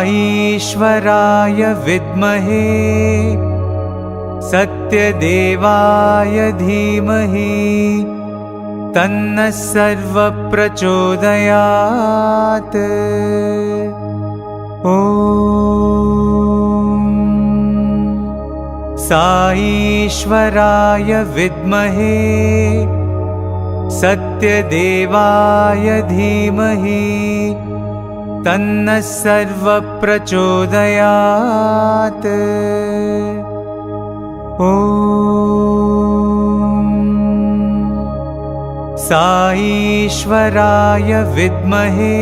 साईश्वराय विद्महे सत्यदेवाय धीमहि तन्नः सर्वः प्रचोदयात्। ॐ साईश्वराय विद्महे सत्यदेवाय धीमहि तन्नः सर्वः प्रचोदयात्। ॐ साईश्वराय विद्महे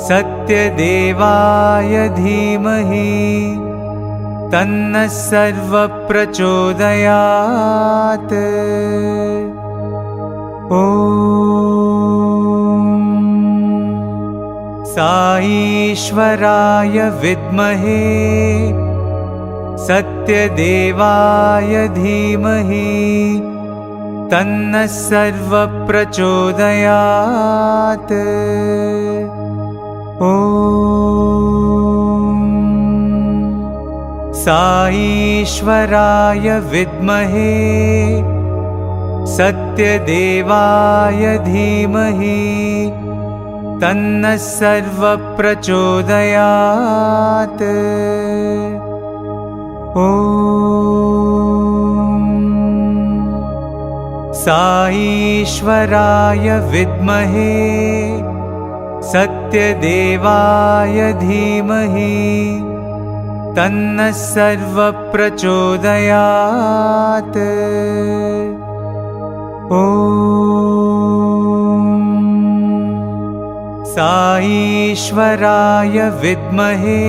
सत्यदेवाय धीमहि तन्नः सर्वः प्रचोदयात्। ॐ साईश्वराय विद्महे सत्यदेवाय धीमहि तन्नः सर्वः प्रचोदयात्। ॐ साईश्वराय विद्महे सत्यदेवाय धीमहि तन्नः सर्वः प्रचोदयात्। ॐ साईश्वराय विद्महे सत्यदेवाय धीमहि तन्नः सर्वः प्रचोदयात्। ॐ साईश्वराय विद्महे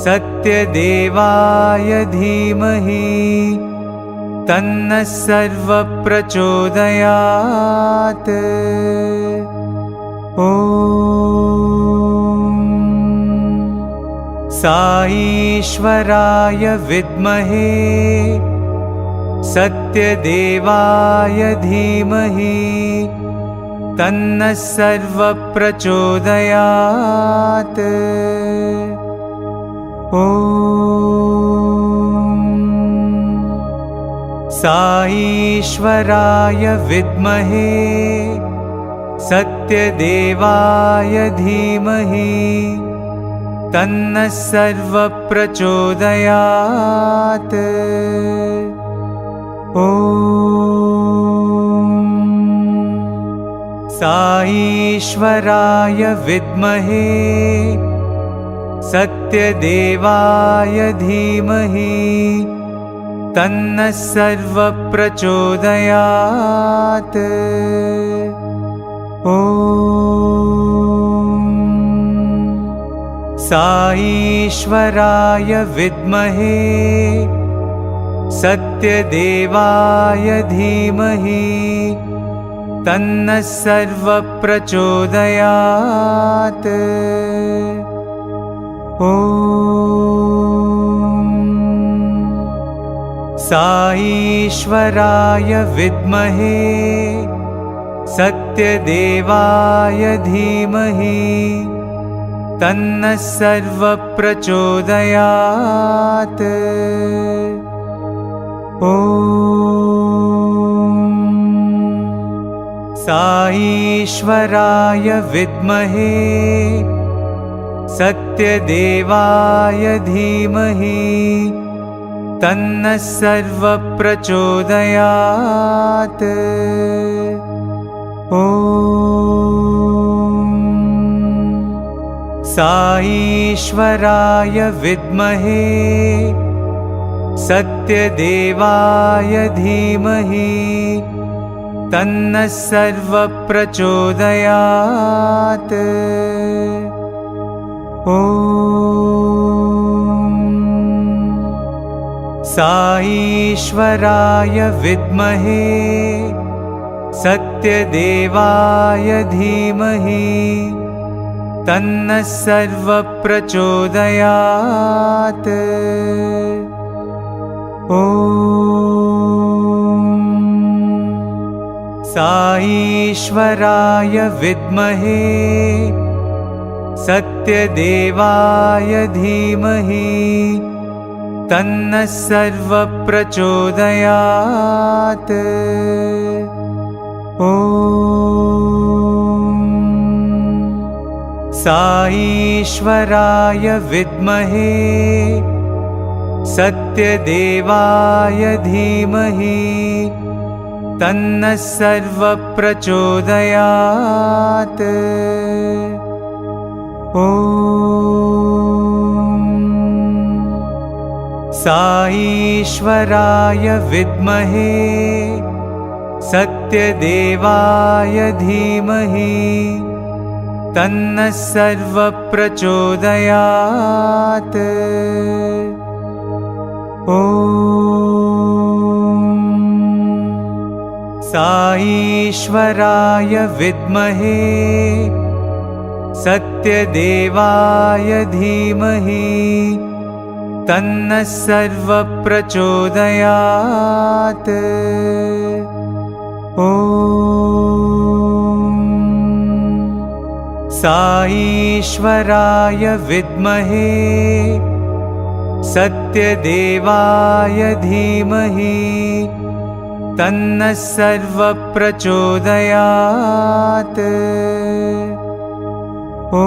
सत्यदेवाय धीमहि तन्नः सर्वः प्रचोदयात्। ॐ साईश्वराय विद्महे सत्यदेवाय धीमहि तन्नः सर्वः प्रचोदयात्। ॐ साईश्वराय विद्महे सत्यदेवाय धीमहि तन्नः सर्वः प्रचोदयात्। ॐ साईश्वराय विद्महे सत्यदेवाय धीमहि तन्नः सर्वः प्रचोदयात्। ॐ साईश्वराय विद्महे सत्यदेवाय धीमहि तन्नः सर्वः प्रचोदयात्। ॐ साईश्वराय विद्महे सत्यदेवाय धीमहि तन्नः सर्वः प्रचोदयात्। ॐ साईश्वराय विद्महे सत्यदेवाय धीमहि तन्नः सर्वः प्रचोदयात्। ॐ साईश्वराय विद्महे सत्यदेवाय धीमहि तन्नः सर्वः प्रचोदयात्। ॐ साईश्वराय विद्महे सत्यदेवाय धीमहि तन्नः सर्वः प्रचोदयात्। ॐ साईश्वराय विद्महे सत्यदेवाय धीमहि तन्नः सर्वप्रचोदयात्। ॐ साईश्वराय विद्महे सत्यदेवाय धीमहि तन्नः सर्वप्रचोदयात्। ॐ साईश्वराय विद्महे सत्यदेवाय धीमहि तन्नः सर्वप्रचोदयात्। ॐ साईश्वराय विद्महे सत्यदेवाय धीमहि तन्नः सर्वप्रचोदयात्। ॐ साईश्वराय विद्महे सत्यदेवाय धीमहि तन्नः सर्वप्रचोदयात्। ॐ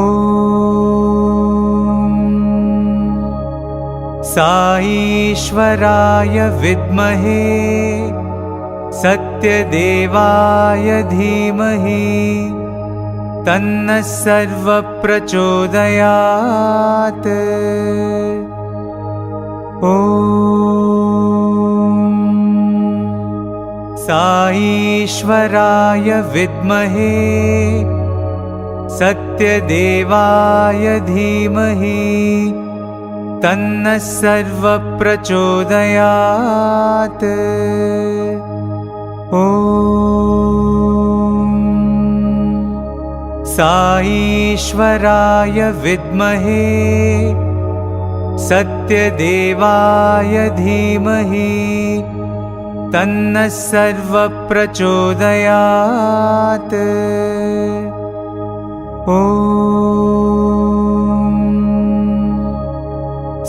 साईश्वराय विद्महे सत्यदेवाय धीमहि तन्नः सर्वप्रचोदयात्। ॐ साईश्वराय विद्महे सत्यदेवाय धीमहि तन्नः सर्वप्रचोदयात्। ॐ साईश्वराय विद्महे सत्यदेवाय धीमहि तन्नः सर्वप्रचोदयात्। ॐ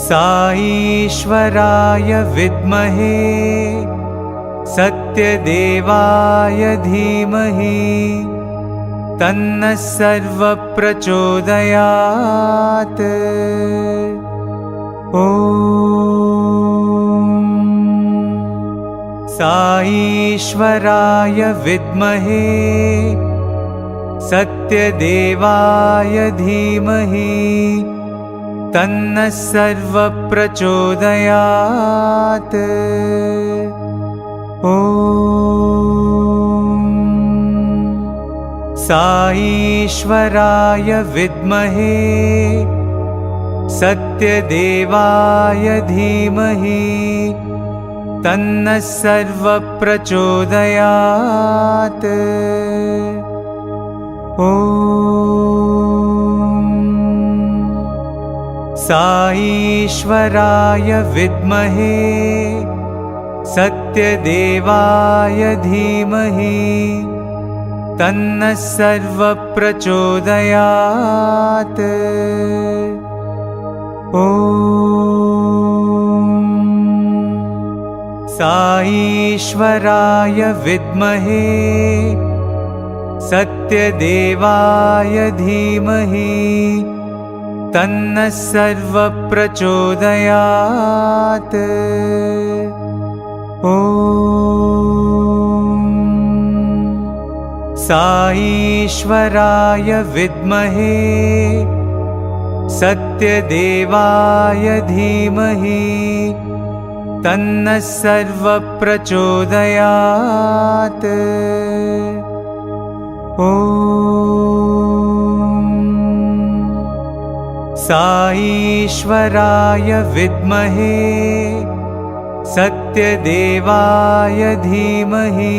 साईश्वराय विद्महे सत्यदेवाय धीमहि तन्नः सर्वप्रचोदयात्। ॐ साईश्वराय विद्महे सत्यदेवाय धीमहि तन्नः सर्वप्रचोदयात्। ॐ साईश्वराय विद्महे सत्यदेवाय धीमहि तन्नः सर्वप्रचोदयात्। ॐ साईश्वराय विद्महे सत्यदेवाय धीमहि तन्नः सर्वप्रचोदयात्। ॐ साईश्वराय विद्महे सत्यदेवाय धीमहि तन्नः सर्वप्रचोदयात्। ॐ साईश्वराय विद्महे सत्यदेवाय धीमहि तन्नः सर्वप्रचोदयात्। ॐ साईश्वराय विद्महे सत्यदेवाय धीमहि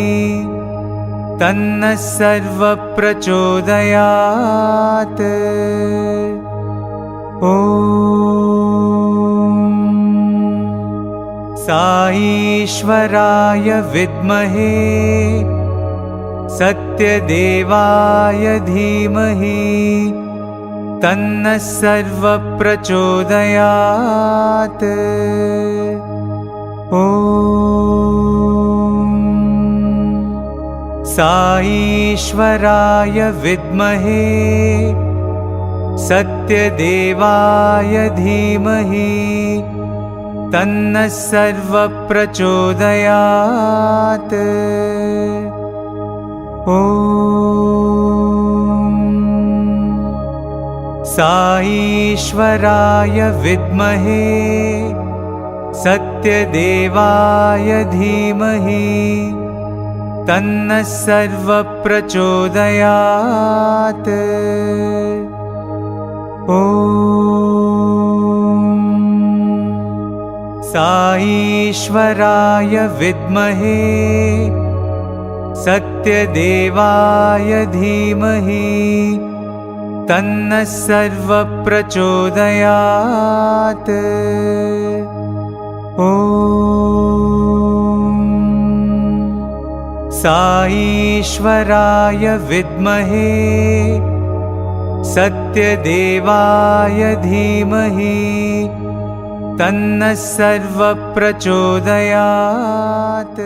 तन्नः सर्वप्रचोदयात्। ॐ साईश्वराय विद्महे सत्यदेवाय धीमहि तन्नः सर्वप्रचोदयात्। ॐ साईश्वराय विद्महे सत्यदेवाय धीमहि तन्नः सर्वप्रचोदयात्। ॐ साईश्वराय विद्महे सत्यदेवाय धीमहि तन्नः सर्वप्रचोदयात्। ॐ साईश्वराय विद्महे सत्यदेवाय धीमहि तन्नः सर्वप्रचोदयात्। ॐ साईश्वराय विद्महे सत्यदेवाय धीमहि तन्नः सर्वप्रचोदयात्।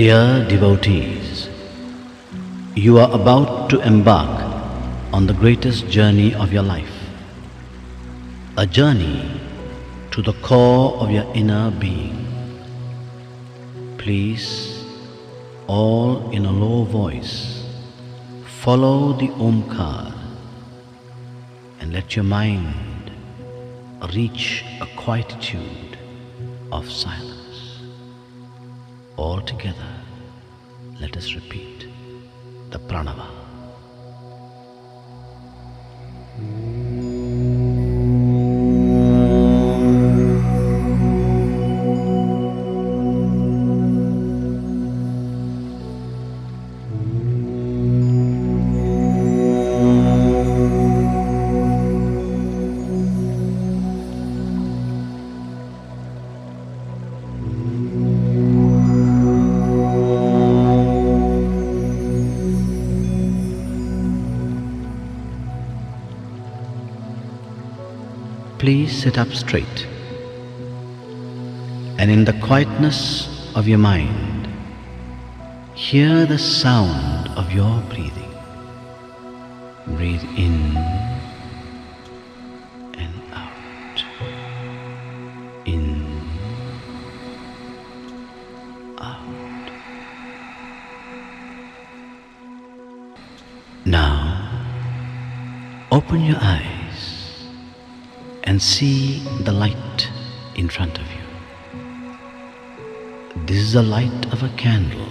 Dear devotees, you are about to embark on the greatest journey of your life, a journey to the core of your inner being. Please, all in a low voice, follow the Omkar and let your mind reach a quietude of silence. All together, let us repeat the pranava. Please sit up straight, and in the quietness of your mind, hear the sound of your breathing. Breathe in and out, in, out. Now, open your eyes and see the light in front of you. This is the light of a candle.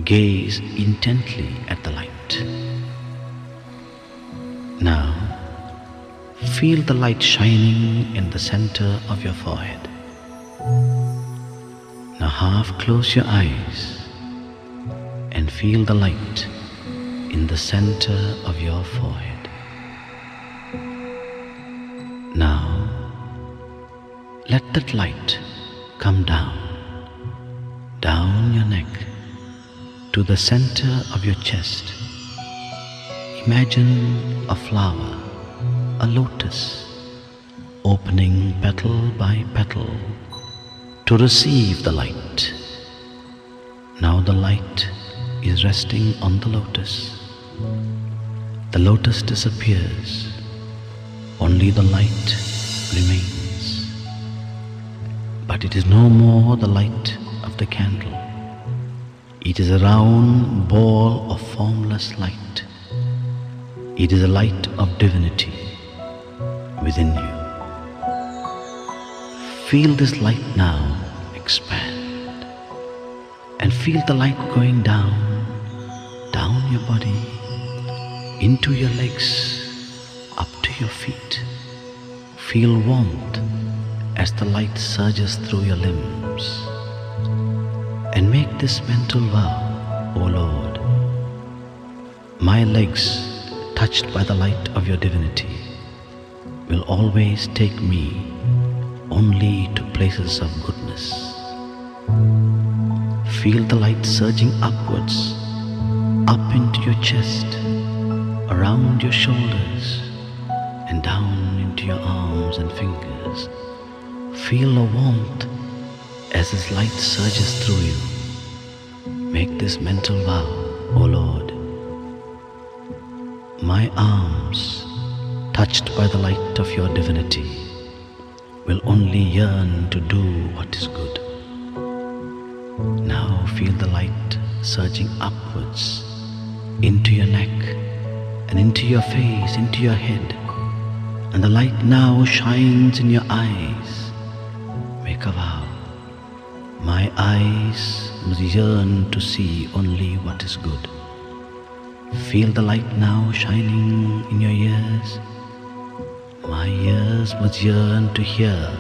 Gaze intently at the light. Now, feel the light shining in the center of your forehead. Now half close your eyes and feel the light in the center of your forehead. Now, let that light come down your neck to the center of your chest. Imagine a flower, a lotus, opening petal by petal to receive the light. Now the light is resting on the lotus. The lotus disappears, only the light remains. But it is no more the light of the candle. It is a round ball of formless light. It is a light of divinity within you. Feel this light now expand, and feel the light going down your body, into your legs, up to your feet. Feel warmth as the light surges through your limbs. And make this mental vow, O Lord, my legs, touched by the light of your divinity, will always take me only to places of goodness. Feel the light surging upwards, up into your chest, around your shoulders, and down into your arms and fingers. Feel the warmth as this light surges through you. Make this mental vow, O Lord, my arms, touched by the light of your divinity, will only yearn to do what is good. Now feel the light surging upwards, into your neck, and into your face, into your head. And the light now shines in your eyes. Make a vow. My eyes must yearn to see only what is good. Feel the light now shining in your ears. My ears must yearn to hear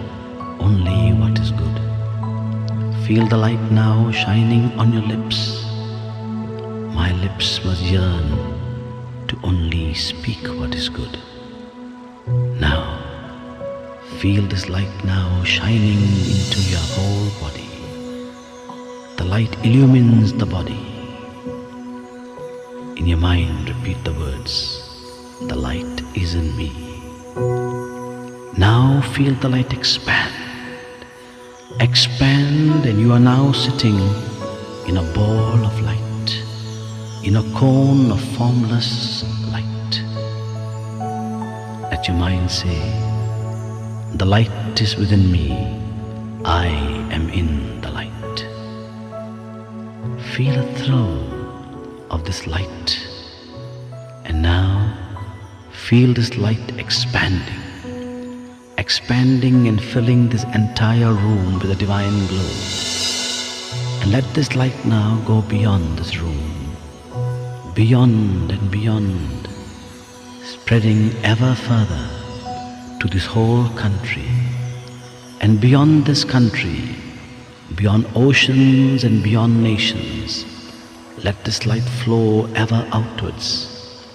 only what is good. Feel the light now shining on your lips. My lips must yearn to only speak what is good. Now, feel this light now shining into your whole body. The light illumines the body. In your mind, repeat the words, the light is in me. Now feel the light expand. Expand, and you are now sitting in a ball of light, in a cone of formless light. Let your mind say, the light is within me, I am in the light. Feel a thrill of this light, and now feel this light expanding and filling this entire room with a divine glow. And let this light now go beyond this room, beyond and beyond, spreading ever further to this whole country, and beyond this country, beyond oceans and beyond nations. Let this light flow ever outwards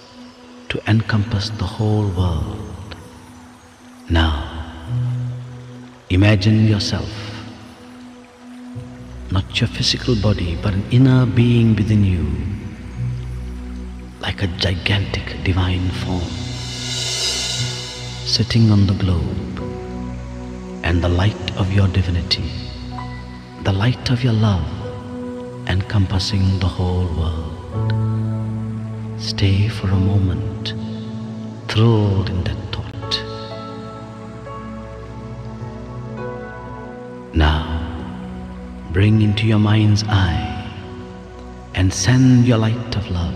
to encompass the whole world. Now, imagine yourself, not your physical body, but an inner being within you, like a gigantic divine form, sitting on the globe, and the light of your divinity, the light of your love, encompassing the whole world. Stay for a moment, thrilled in that thought. Now, bring into your mind's eye and send your light of love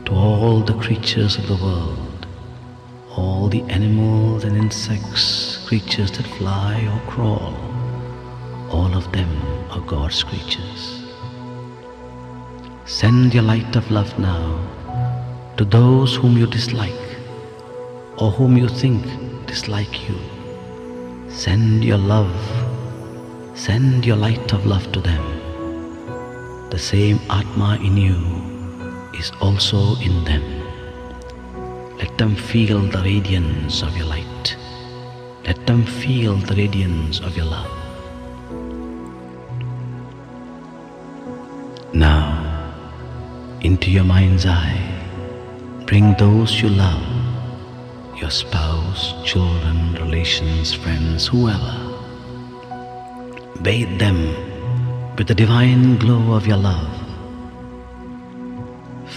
to all the creatures of the world, all the animals and insects, creatures that fly or crawl. All of them are God's creatures. Send your light of love now to those whom you dislike or whom you think dislike you. Send your love, send your light of love to them. The same Atma in you is also in them. Let them feel the radiance of your light. Let them feel the radiance of your love. Now, into your mind's eye, bring those you love, your spouse, children, relations, friends, whoever. Bathe them with the divine glow of your love.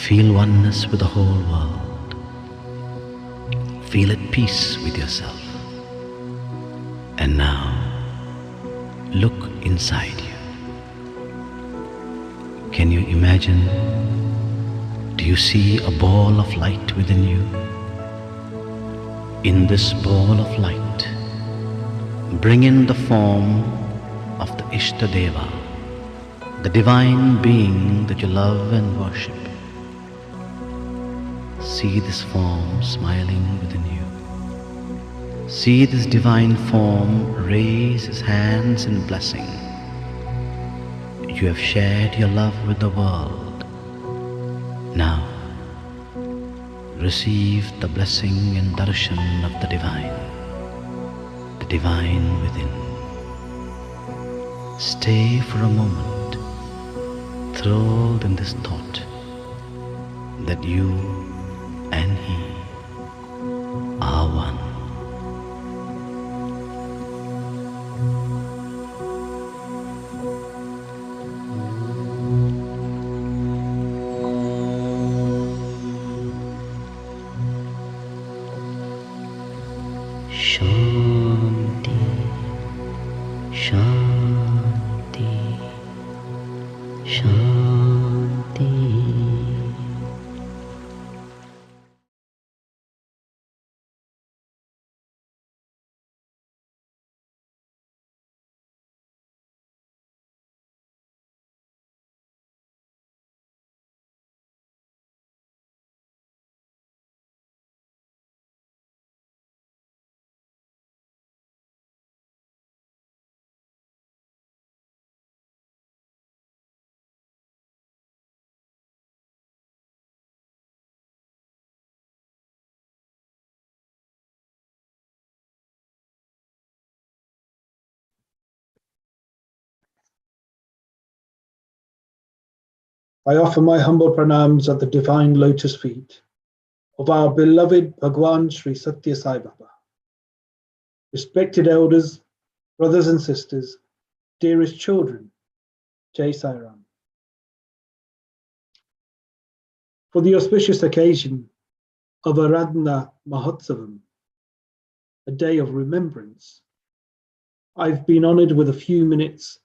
Feel oneness with the whole world. Feel at peace with yourself. And now, look inside you. Can you imagine? Do you see a ball of light within you? In this ball of light, bring in the form of the Ishtadeva, the divine being that you love and worship. See this form smiling within you. See this divine form raise his hands in blessing. You have shared your love with the world. Now, receive the blessing and darshan of the divine within. Stay for a moment, thrilled in this thought that you and he are one. Shanti, Shanti, Shanti. I offer my humble pranams at the divine lotus feet of our beloved Bhagawan Sri Satya Sai Baba. Respected elders, brothers and sisters, dearest children, Jai Sai Ram. For the auspicious occasion of Aradhana Mahotsavam, a day of remembrance, I've been honoured with a few minutes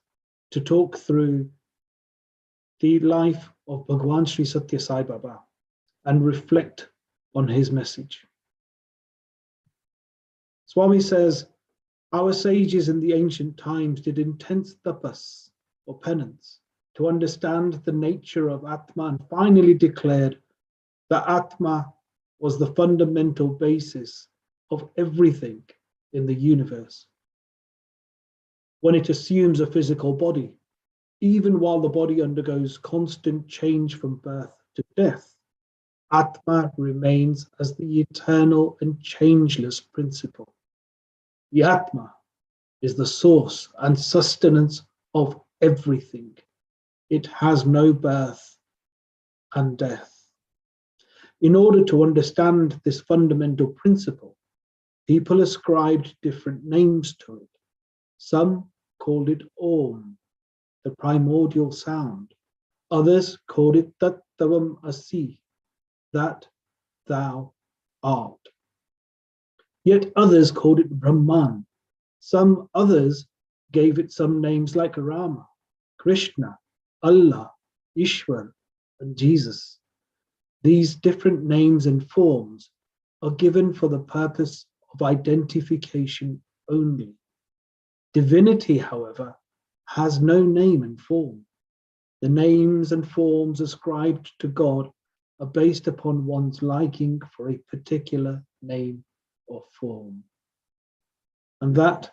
to talk through the life of Bhagawan Sri Satya Sai Baba and reflect on his message. Swami says, our sages in the ancient times did intense tapas or penance to understand the nature of Atma and finally declared that Atma was the fundamental basis of everything in the universe. When it assumes a physical body, even while the body undergoes constant change from birth to death, Atma remains as the eternal and changeless principle. The Atma is the source and sustenance of everything. It has no birth and death. In order to understand this fundamental principle, people ascribed different names to it. Some called it Om, the primordial sound. Others called it Tattavam Asi, that thou art. Yet others called it Brahman. Some others gave it some names like Rama, Krishna, Allah, Ishwar, and Jesus. These different names and forms are given for the purpose of identification only. Divinity, however, has no name and form. The names and forms ascribed to God are based upon one's liking for a particular name or form. And that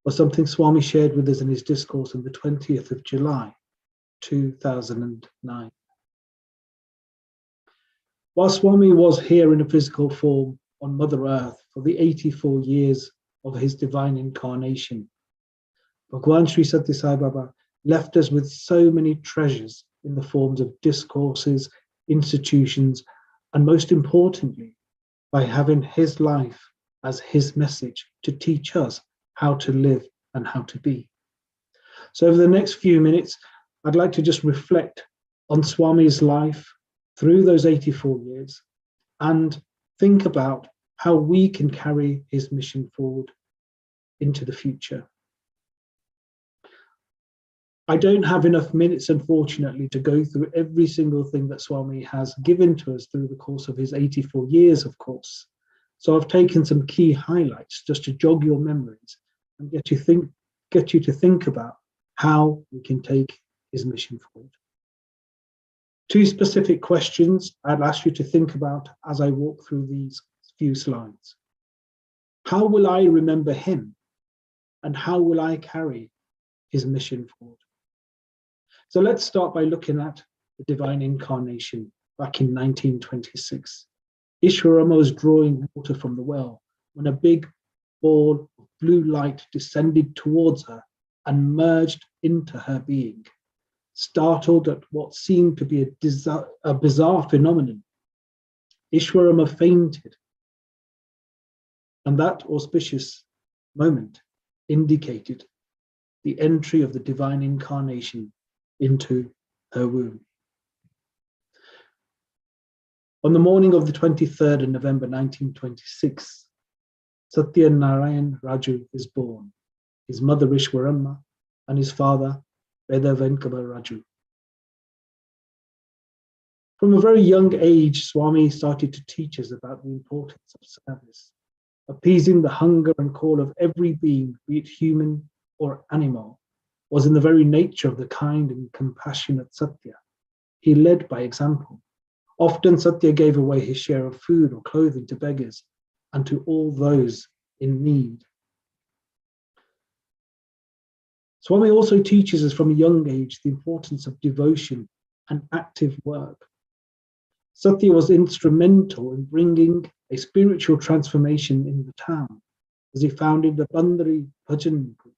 was something Swami shared with us in his discourse on the 20th of July, 2009. While Swami was here in a physical form on Mother Earth for the 84 years of his divine incarnation, Bhagawan Sri Satya Sai Baba left us with so many treasures in the forms of discourses, institutions, and most importantly, by having his life as his message to teach us how to live and how to be. So over the next few minutes, I'd like to just reflect on Swami's life through those 84 years and think about how we can carry his mission forward into the future. I don't have enough minutes, unfortunately, to go through every single thing that Swami has given to us through the course of his 84 years, of course. So I've taken some key highlights just to jog your memories and get you to think about how we can take his mission forward. Two specific questions I'd ask you to think about as I walk through these few slides. How will I remember him? And how will I carry his mission forward? So let's start by looking at the divine incarnation back in 1926. Ishwarama was drawing water from the well when a big ball of blue light descended towards her and merged into her being. Startled at what seemed to be a bizarre phenomenon, Ishwarama fainted, and that auspicious moment indicated the entry of the divine incarnation into her womb. On the morning of the 23rd of November 1926, Satya Narayan Raju is born, his mother Ishwarama and his father Veda Venkaba Raju. From a very young age, Swami started to teach us about the importance of service, appeasing the hunger and call of every being, be it human or animal, was in the very nature of the kind and compassionate Satya. He led by example. Often Satya gave away his share of food or clothing to beggars and to all those in need. Swami also teaches us from a young age the importance of devotion and active work. Satya was instrumental in bringing a spiritual transformation in the town as he founded the Bandari Bhajan group,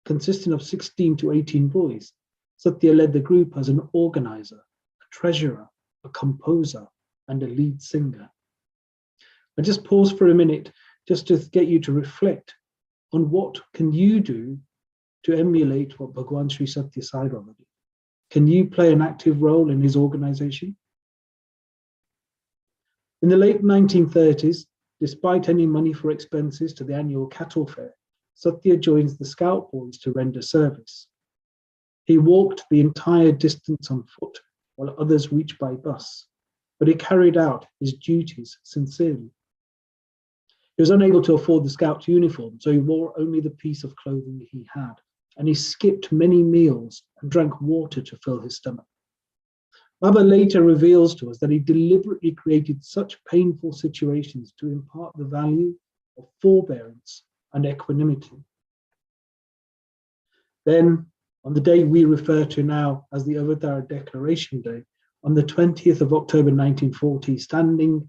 consisting of 16 to 18 boys. Satya led the group as an organizer, a treasurer, a composer, and a lead singer. I just pause for a minute just to get you to reflect on what can you do to emulate what Bhagawan Sri Satya Sai Baba did. Can you play an active role in his organization? In the late 1930s, despite any money for expenses to the annual cattle fair, Satya joins the Scout Boys to render service. He walked the entire distance on foot while others reached by bus, but he carried out his duties sincerely. He was unable to afford the Scout uniform, so he wore only the piece of clothing he had, and he skipped many meals and drank water to fill his stomach. Baba later reveals to us that he deliberately created such painful situations to impart the value of forbearance and equanimity. Then, on the day we refer to now as the Avatar Declaration Day, on the 20th of October 1940, standing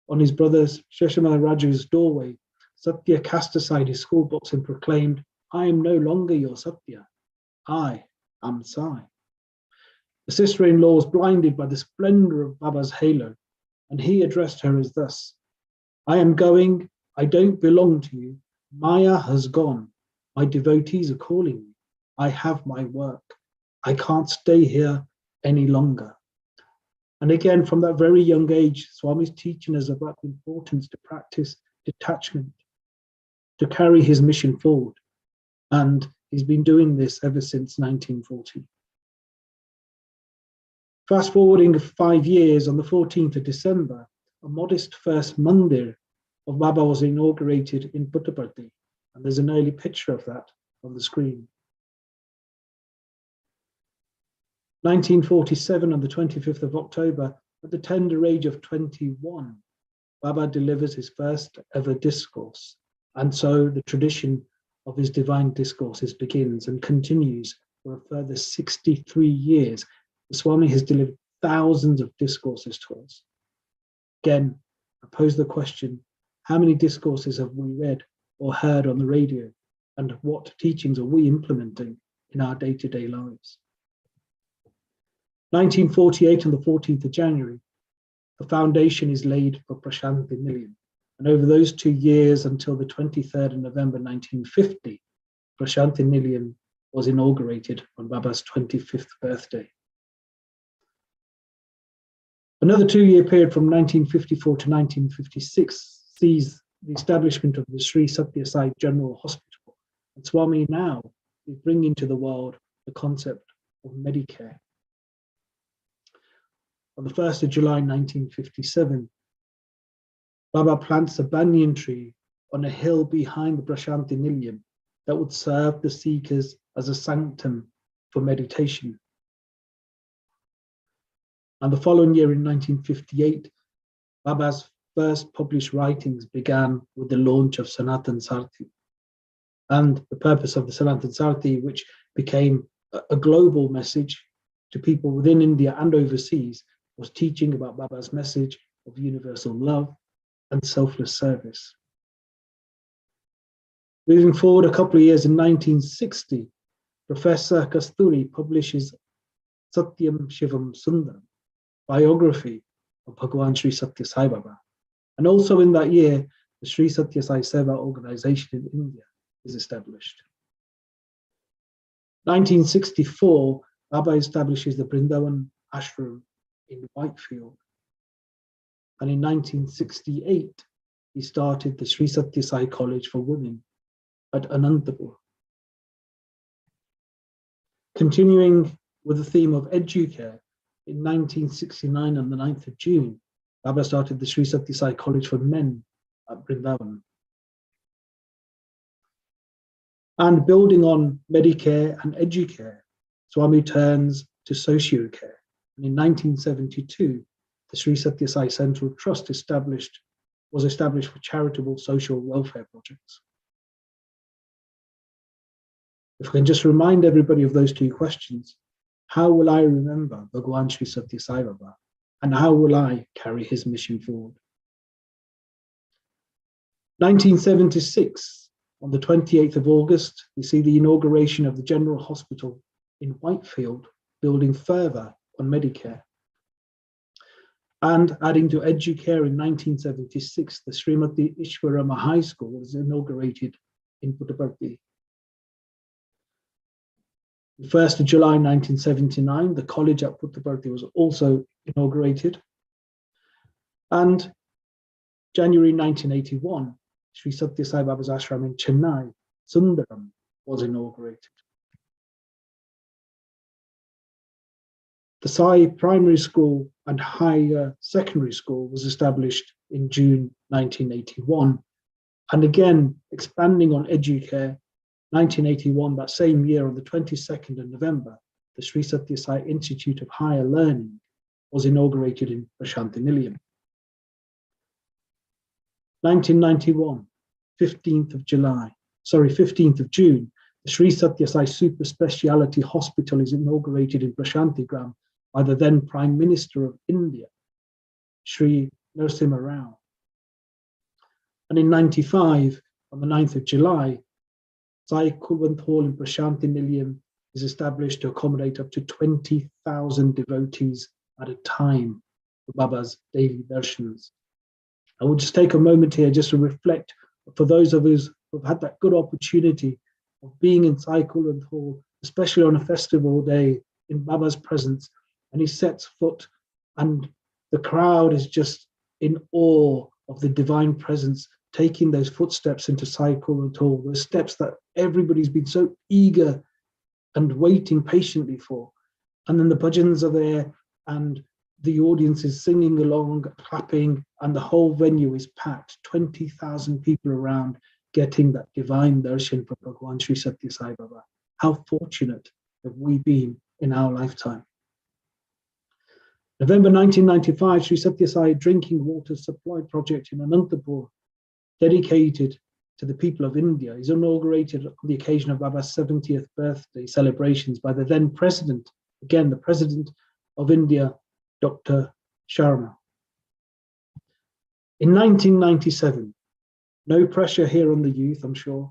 on his brother Sheshamala Raju's doorway, Satya cast aside his school books and proclaimed, "I am no longer your Satya, I am Sai." The sister-in-law was blinded by the splendor of Baba's halo, and he addressed her as thus, "I am going, I don't belong to you, Maya has gone, my devotees are calling me, I have my work, I can't stay here any longer." And again, from that very young age, Swami's teaching us about the importance to practice detachment, to carry his mission forward. And he's been doing this ever since 1940. Fast forwarding 5 years, on the 14th of December, a modest first mandir of Baba was inaugurated in Puttaparthi, and there's an early picture of that on the screen. 1947, on the 25th of October, at the tender age of 21, Baba delivers his first ever discourse, and so the tradition of his divine discourses begins and continues for a further 63 years. The Swami has delivered thousands of discourses to us. Again, I pose the question, how many discourses have we read or heard on the radio, and what teachings are we implementing in our day-to-day lives? 1948, on the 14th of January, the foundation is laid for Prashanthi Nilayam. And over those 2 years until the 23rd of November 1950, Prashanthi Nilayam was inaugurated on Baba's 25th birthday. Another 2-year period from 1954 to 1956 sees the establishment of the Sri Sathya Sai General Hospital. And Swami now is bringing to the world the concept of Medicare. On the 1st of July 1957, Baba plants a banyan tree on a hill behind the Prashanti Nilayam that would serve the seekers as a sanctum for meditation. And the following year in 1958, Baba's first published writings began with the launch of Sanatan Sarthi. And the purpose of the Sanatan Sarthi, which became a global message to people within India and overseas, was teaching about Baba's message of universal love and selfless service. Moving forward a couple of years, in 1960, Professor Kasturi publishes Satyam Shivam Sundaram, biography of Bhagawan Sri Sathya Sai Baba. And also in that year, the Sri Sathya Sai Seva organization in India is established. 1964, Baba establishes the Vrindavan Ashram in Whitefield. And in 1968, he started the Sri Sathya Sai College for Women at Anantapur. Continuing with the theme of educare, in 1969 on the 9th of June, Baba started the Sri Sathya Sai College for Men at Vrindavan. And building on Medicare and educare, Swami turns to socio-care. And in 1972, the Sri Sathya Sai Central Trust was established for charitable social welfare projects. If I can just remind everybody of those 2 questions, how will I remember Bhagawan Sri Sathya Sai Baba, and how will I carry his mission forward? 1976, on the 28th of August, we see the inauguration of the General Hospital in Whitefield, building further on Medicare. And adding to educare in 1976, the Srimati Ishwarama High School was inaugurated in Puttaparthi. The 1st of July 1979, the college at Puttaparthi was also inaugurated. And January 1981, Sri Sathya Sai Baba's ashram in Chennai, Sundaram, was inaugurated. The Sai Primary School and Higher Secondary School was established in June 1981. And again, expanding on educare, 1981, that same year, on the 22nd of November, the Sri Sathya Sai Institute of Higher Learning was inaugurated in Prashanti Nilayam. 1991, 15th of June, the Sri Sathya Sai Super Speciality Hospital is inaugurated in Prashanti Gram by the then Prime Minister of India, Sri Narasimha Rao. And in 95, on the 9th of July, Sai Kulwant Hall in Prashanti Nilayam is established to accommodate up to 20,000 devotees at a time for Baba's daily darshans. I will just take a moment here just to reflect for those of us who have had that good opportunity of being in Sai Kulwant Hall, especially on a festival day in Baba's presence, and he sets foot and the crowd is just in awe of the divine presence, taking those footsteps into Sai Kulwant Hall, those steps that everybody's been so eager and waiting patiently for. And then the bhajans are there and the audience is singing along, clapping, and the whole venue is packed, 20,000 people around getting that divine darshan from Bhagawan Sri Sathya Sai Baba. How fortunate have we been in our lifetime. November 1995, Sri Sathya Sai Drinking Water Supply Project in Anantapur, dedicated to the people of India, is inaugurated on the occasion of Baba's 70th birthday celebrations by the then president, again the president of India, Dr. Sharma. In 1997, no pressure here on the youth, I'm sure,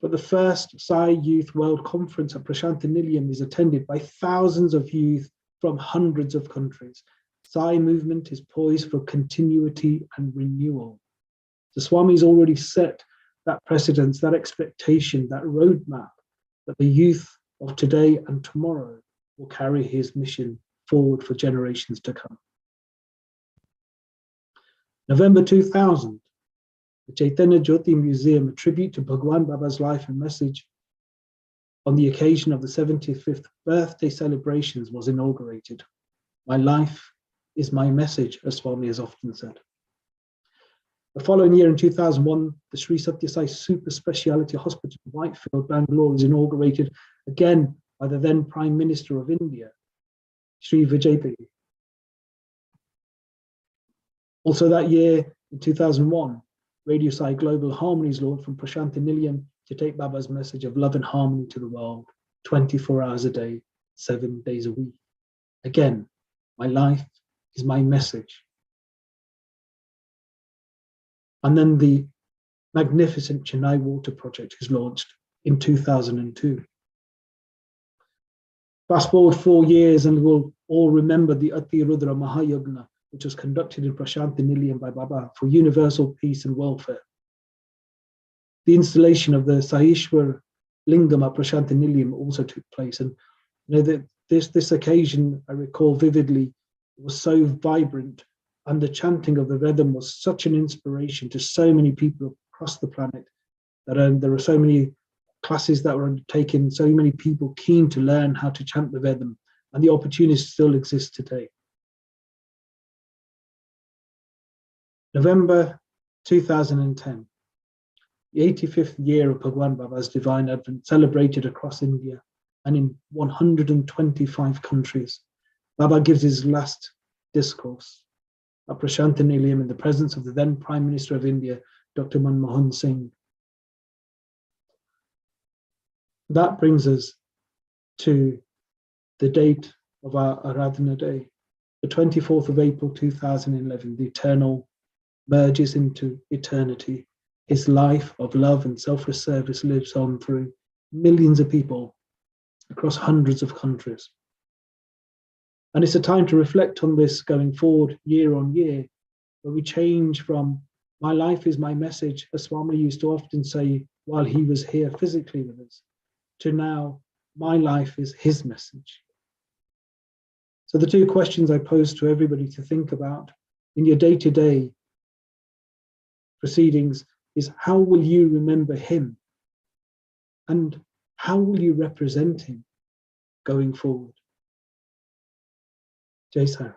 but the first Sai Youth World Conference at Prashanti Nilayam is attended by thousands of youth from hundreds of countries. Sai movement is poised for continuity and renewal. The Swami's already set that precedence, that expectation, that roadmap that the youth of today and tomorrow will carry his mission forward for generations to come. November 2000, the Chaitanya Jyoti Museum, a tribute to Bhagawan Baba's life and message on the occasion of the 75th birthday celebrations, was inaugurated. My life is my message, as Swami has often said. The following year, in 2001, the Sri Satya Sai Super Speciality Hospital, Whitefield, Bangalore, was inaugurated again by the then Prime Minister of India, Sri Vijayapati. Also that year, in 2001, Radio Sai Global Harmonies launched from Prashanthi Nilayam to take Baba's message of love and harmony to the world, 24 hours a day, 7 days a week. Again, my life is my message. And then the magnificent Chennai Water Project is launched in 2002. Fast forward 4 years and we'll all remember the Ati Rudra Mahayagna, which was conducted in Prashanthi Nilayam by Baba for universal peace and welfare. The installation of the Saishwar Lingam at Prashanthi Nilayam also took place. And this occasion, I recall vividly, was so vibrant, and the chanting of the Vedam was such an inspiration to so many people across the planet that there were so many classes that were undertaken, so many people keen to learn how to chant the Vedam, and the opportunity still exists today. November 2010, the 85th year of Bhagawan Baba's Divine Advent, celebrated across India and in 125 countries. Baba gives his last discourse at Prashanthi Nilayam in the presence of the then Prime Minister of India, Dr. Manmohan Singh. That brings us to the date of our Aradhana Day, the 24th of April 2011. The eternal merges into eternity. His life of love and selfless service lives on through millions of people across hundreds of countries. And it's a time to reflect on this going forward year on year, where we change from my life is my message, as Swami used to often say while he was here physically with us, to now my life is his message. So the two questions I pose to everybody to think about in your day-to-day proceedings is, how will you remember him? And how will you represent him going forward? Jai Sai.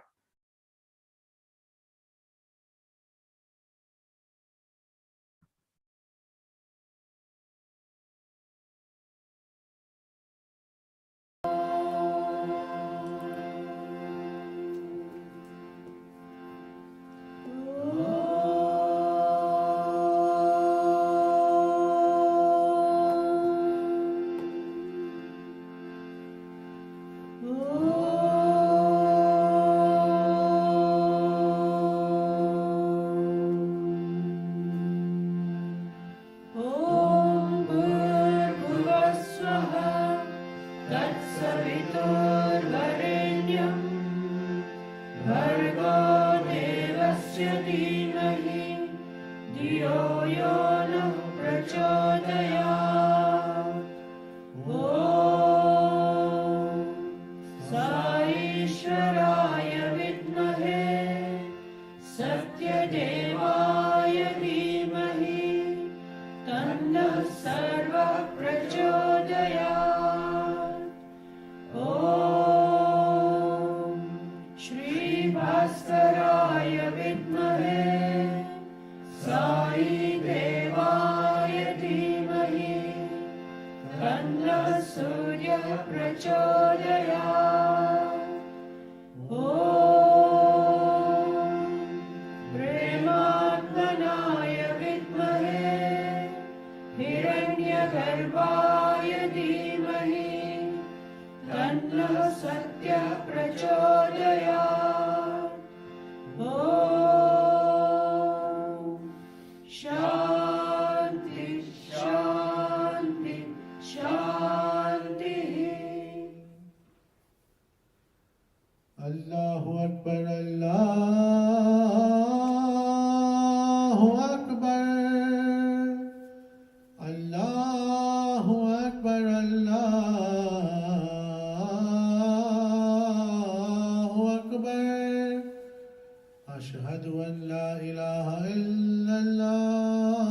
أشهد أن لا ilaha illallah.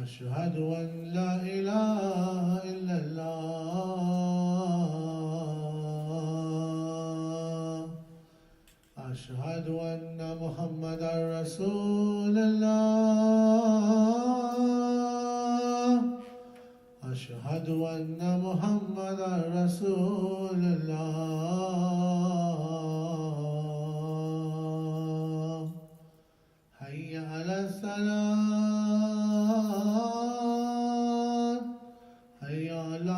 Ashhadu an la ilaha illallah. Ashhadu anna Muhammadan Rasulullah. أشهد أن محمدا رسول الله. حي على الصلاة حي على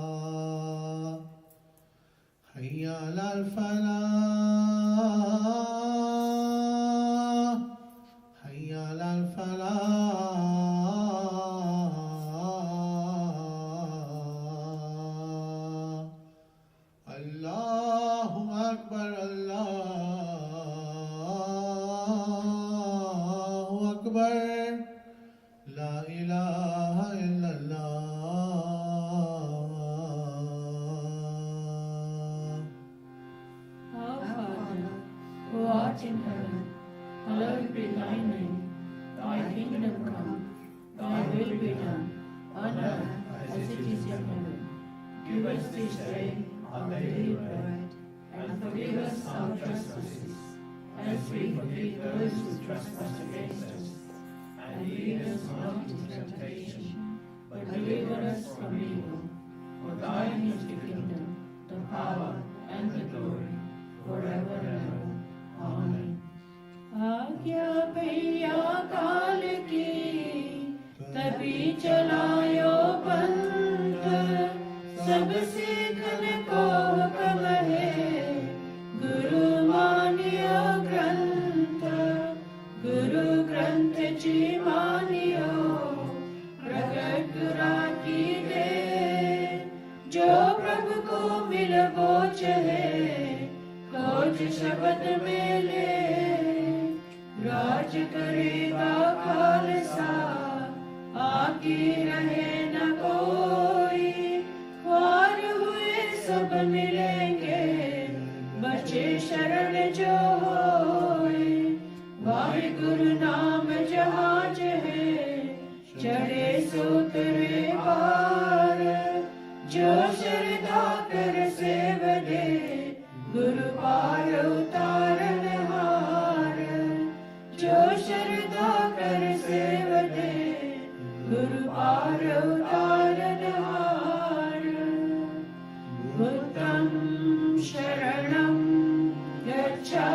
الصلاة حي على الفلاح حي على الفلاح. الله أكبر الله أكبر لا إله إلا الله. Our Father, who art in heaven, hallowed be thy name. Thy kingdom come, thy will be done, on earth as it is in heaven. Give us this day our daily bread, and forgive us our trespasses, as we forgive those who trespass against us. And lead us not into temptation, but deliver us from evil. For thine is the kingdom, the power, and the glory, forever and ever. Amen. आज्ञा भैया काल की तभी चलायो पंथ, सब सीखन को हुक्म है गुरु मानियो ग्रंथ। गुरु ग्रंथ जी मानियो प्रकट गुरा की दे, जो प्रभु को मिल बोच है खोज शब्द में ले। राज करेगा खालसा आकी रहे न कोई, ख्वार हुए सब मिलेंगे बचे शरण जो होए। वाहिगुरु नाम जहाज है चढ़े सो उतरे पार, जो श्रद्धा कर सेव दे गुरु पार उतारन हार। जो श्रद्धा कर सेव दे गुरु पार उतारन हार। बुद्धं शरणं गच्छामि,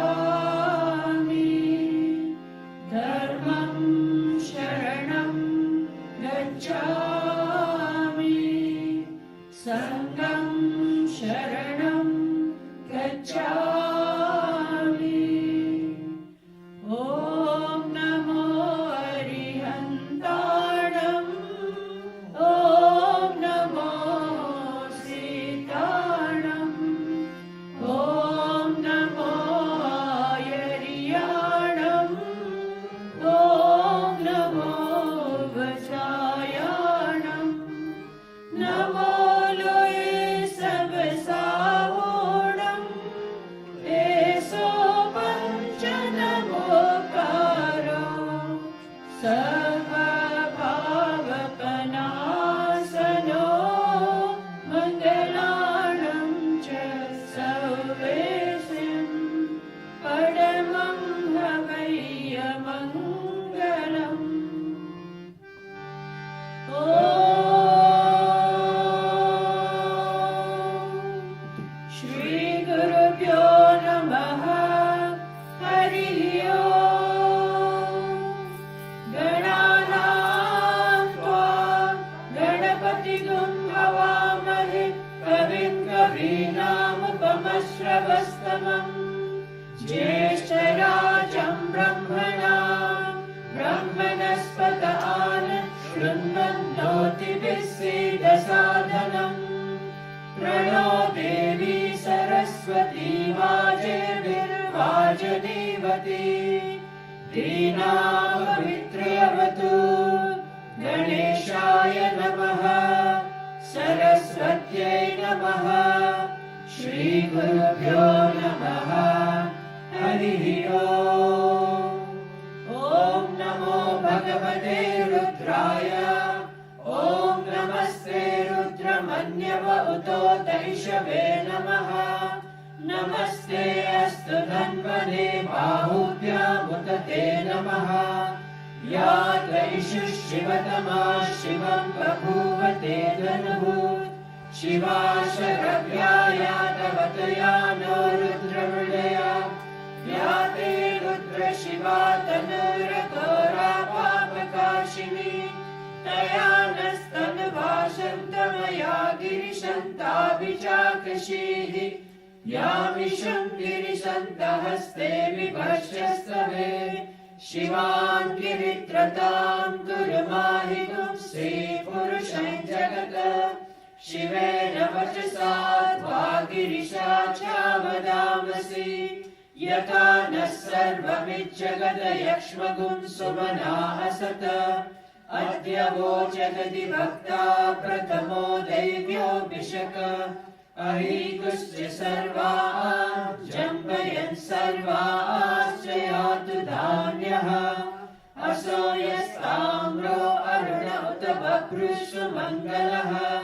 धर्मं शरणं गच्छामि, संघं शरणं गच्छामि। ॐ नमो अरिहन्ताणम्, ॐ नमो सीताणम्, ॐ नमो आयर्याणम्, ॐ नमो वसायाणम्, नमो लोये सब सावोणम्, एसो पंच नमोकारो सर्वभावपनासनो, मङ्गलाणं च सर्वेशं परमं हवैयमङ्गलम्। श्री गुरुभ्यो नमः। हरि ओम्। गणानां त्वा गणपतिगुं हवामहे, कविं कवीनामुपमश्रवस्तमम्, ज्येष्ठराजं ब्रह्मणां ब्रह्मणस्पत आनशृण्वन्नोतिभिस्सीदसादनम्। प्रणो देवी सरस्वती वाजेभिर्वाजनीवती, दीनापवित्र्यवतु। गणेशाय नमः, सरस्वत्यै नमः, श्रीगुरुभ्यो नमः। हरिः ओम्। ॐ नमो भगवते रुद्राय। ॐ नमस्ते रुद्रमन्यव उतो दैशवे नमः। नमस्ते अस्तु धन्वने बाहुभ्यामुत ते नमः। या दैषु शिवतमा शिवं बभूव ते धनुः। शिवा शरव्या यादवतया नो रुद्रमृडया। या ते रुद्र शिवा तनुरघोरा पापकाशिनी। तया नस्तनुभाषन्तमया गिरिशन्ताभिचाकशीः। यामिषं गिरिशन्तहस्ते विभर्षस्तवे। शिवां गिरित्रतां कुरु माहिगुं श्रीपुरुषं जगत्। शिवेन वचसा त्वा गिरिशाचा वदामसि। यथा नः सर्वमिज्जगदयक्ष्मगुं सुमना असत। अद्य वोचगति भक्ता प्रथमो दैव्योऽभिषक। अहीकुश्च सर्वान् जम्बयन् सर्वाश्च यातु धान्यः। असो यस्ताम्रो अरुण उत बभ्रुषु मङ्गलः।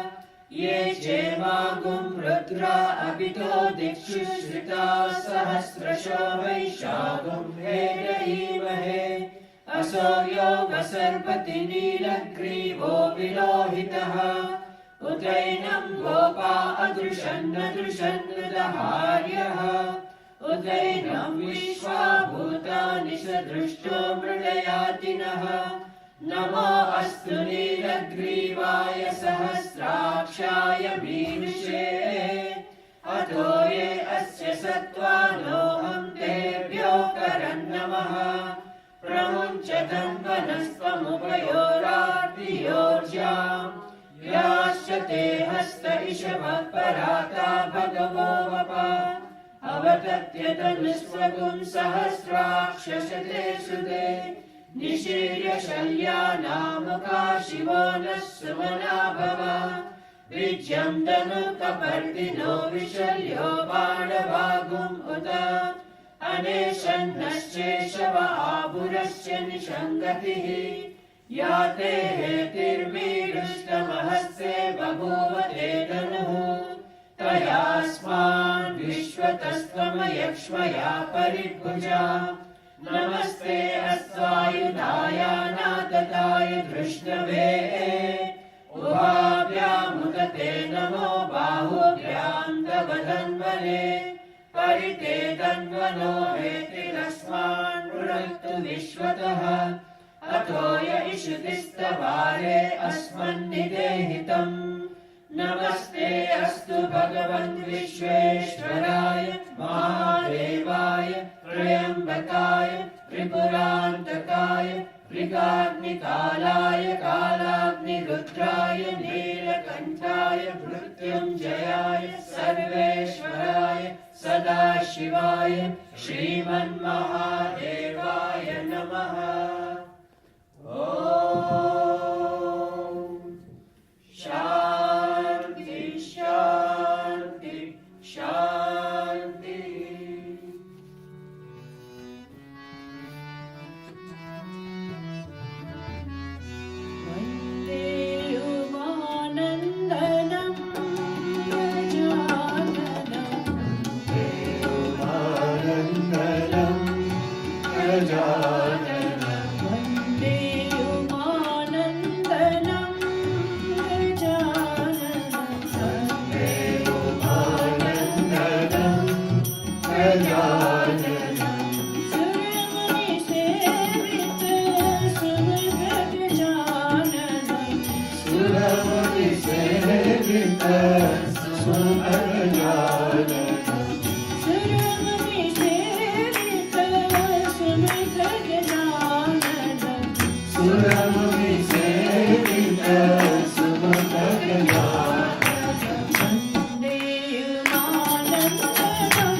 ये चेमागुं रुद्रा अभितो दिक्षु श्रिता सहस्रशो वैशागुं हेरयीमहे। असो योगसर्पति नीलग्रीवो विलोहितः। उदैनं गोपा अदृशन्नदृशन्नदहार्यः। उदैनं विश्वा भूतानि सदृष्टो मृडयातिनः। नमो अस्तु नीलग्रीवाय सहस्राक्षाय मीनुषे। अतो ये अस्य सत्त्वानोऽहं तेभ्यो करन्नमः। प्रमुञ्च धन्वनस्त्वमुपयोरार्तियोर्जाम्। याश्च ते हस्त इषवः पराता भगवो वप। अवतत्य धनुस्वगुं सहस्राक्षशते सुते। निशीर्य शल्यानामुखा शिवो नः सुमना भव। विज्यं धनुकपर्दिनो विशल्यो बाणवागुम् उत। अनेशन्नश्चेशव आभुरश्च निषङ्गतिः। या ते हेतिर्मीरुष्टमहस्ते बभूव ते धनुः। तयास्मान् विश्वतस्त्वमयक्ष्मया परिभुजा। नमस्ते अस्त्वायुधाय नादताय धृष्णवे। उभाभ्यामुदते नमो बाहुभ्यां तव धन्वने। परिते धन्वनो हेतिरस्मान् पुनक्तु विश्वतः। अतो य इषुतिस्तवारे अस्मन्निदेहितम्। नमस्ते अस्तु भगवन् विश्वेश्वराय महादेवाय त्र्यम्बकाय त्रिपुरान्तकाय त्रिकाग्निकालाय कालाग्निरुद्राय नीलकण्ठाय मृत्युञ्जयाय सर्वेश्वराय सदाशिवाय श्रीमन्महादेवाय नमः। ॐ शान्ति शान्ति शान्ति। वन्दे उमानन्दनं गजाननं। वन्दे उमानन्दनं गजाननं। सुरमुनिसेवित सुमगजाननं। सुरमुनिसेवित सुमगजाननं। सुरमुनिसेवित सुमगजाननं। वन्दे उमानन्दनं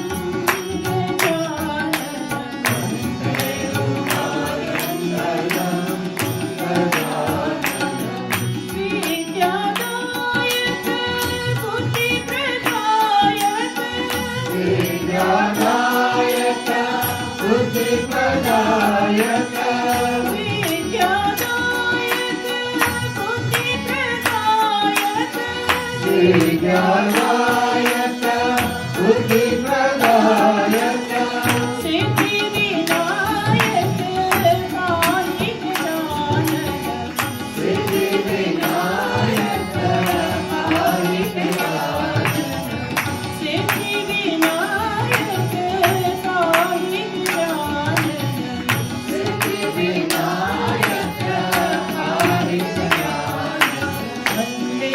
विद्यादायक बुद्धिप्रदायक सिद्धिविनायक कालिक दानक सिद्धिविनायक कालिक दानक सिद्धिविनायक कालिक दानक सिद्धिविनायक कालिक दानक वन्दे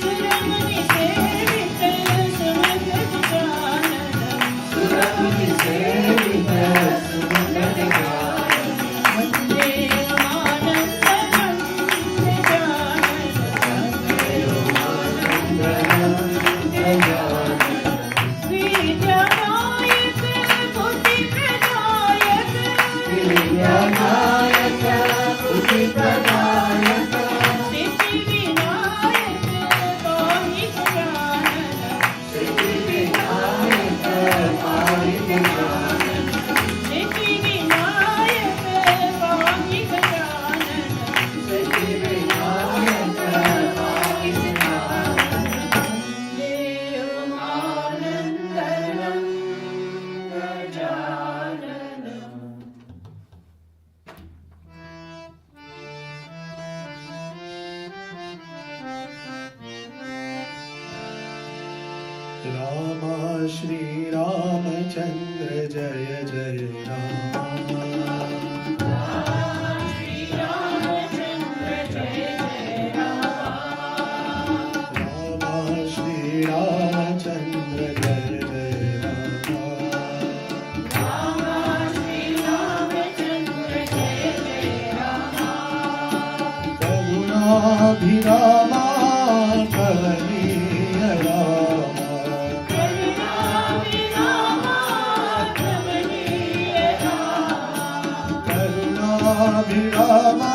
सुरमुनि सेवित सुमंगल गानक वन्दे विद्यानायक बुद्धिप्रदायक विद्यानायक बुद्धिप्रदायक सिद्धिविनायक कालिक दानक सिद्धिविनायक कालिक दानक सिद्धिविनायक कालिक दानक सिद्धिविनायक कालिक दानक देवानन्दनं गजाननम् राम श्री रामचंद्र जय जय राम श्री रामचन्द्र जय जय राम राम श्री रामचंद्र जय जय राम श्री रामचन्द्र जय जय राम करुणाभिरामा कवनीय राम करुणाभिरामा कमनीय राम करुणाभिरामा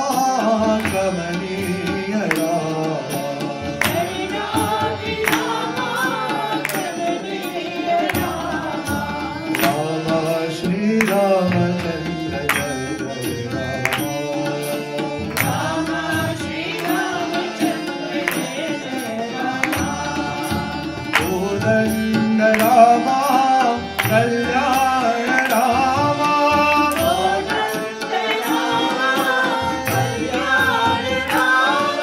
कमनीय राम करुणाभिरामा कमनीय राम राम श्री रामचंद्र जय जय राम राम श्री रामचन्द्र जय जय राम कोदण्ड रामा कल्याण रामा कोदण्ड राम कल्याण राम